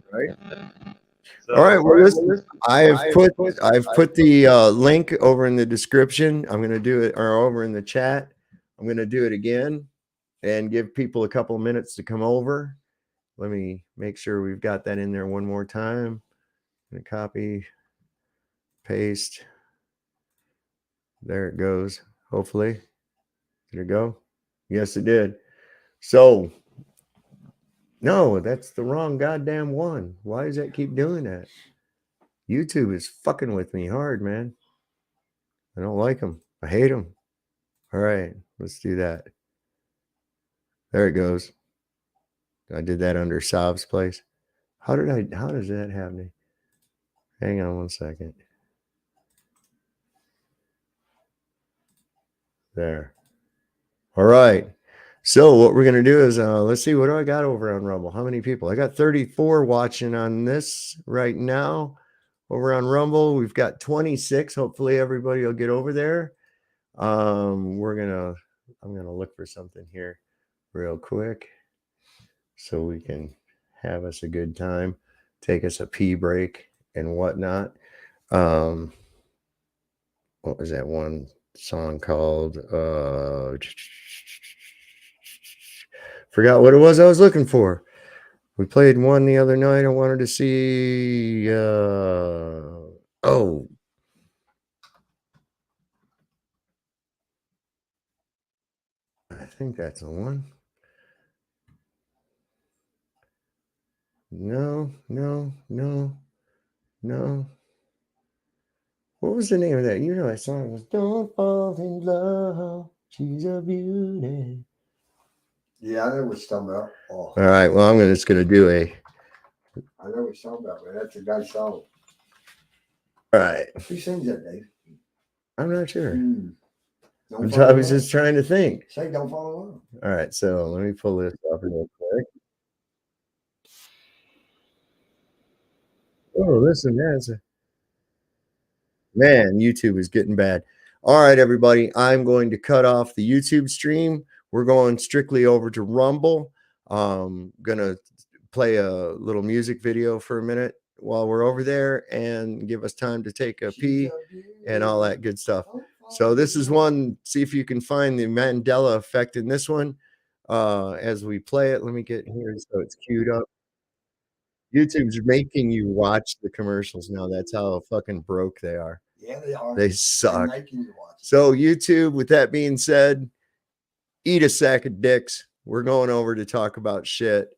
So, all right. Well, listen, I've put the link over in the description. I'm going to do it, or over in the chat. I'm going to do it again and give people a couple of minutes to come over. Let me make sure we've got that in there one more time. I'm going to copy, paste. There it goes. Hopefully. Did it go? Yes, it did. So, no, that's the wrong goddamn one. Why does that keep doing that? YouTube is fucking with me hard, man. I don't like them. I hate them. All right, let's do that. There it goes. I did that under Sav's place. How does that happen? Hang on one second. There. All right. So what we're going to do is, let's see, what do I got over on Rumble? How many people? I got 34 watching on this right now. Over on Rumble, we've got 26. Hopefully everybody will get over there. I'm going to look for something here real quick so we can have us a good time, take us a pee break and whatnot. What was that one song called? Forgot what it was I was looking for. We played one the other night. I wanted to see. I think that's the one. No. What was the name of that? You know that song was "Don't Fall in Love." She's a beauty. Yeah, I know what you're talking about. Oh. All right. Well, I'm just gonna do a. I know what you're talking about, man. That's a guy's song. All right. Who sings that, Dave? I'm not sure. I was just trying to think. Say "Don't Fall in Love." All right. So let me pull this up real quick. Oh, listen, man, YouTube is getting bad. All right, everybody. I'm going to cut off the YouTube stream. We're going strictly over to Rumble. Gonna play a little music video for a minute while we're over there and give us time to take a pee and all that good stuff. So this is one, see if you can find the Mandela effect in this one as we play it. Let me get here so it's queued up. YouTube's making you watch the commercials now. That's how fucking broke they are. Yeah, they are. They suck. They're making you watch it. So YouTube, with that being said, eat a sack of dicks. We're going over to talk about shit.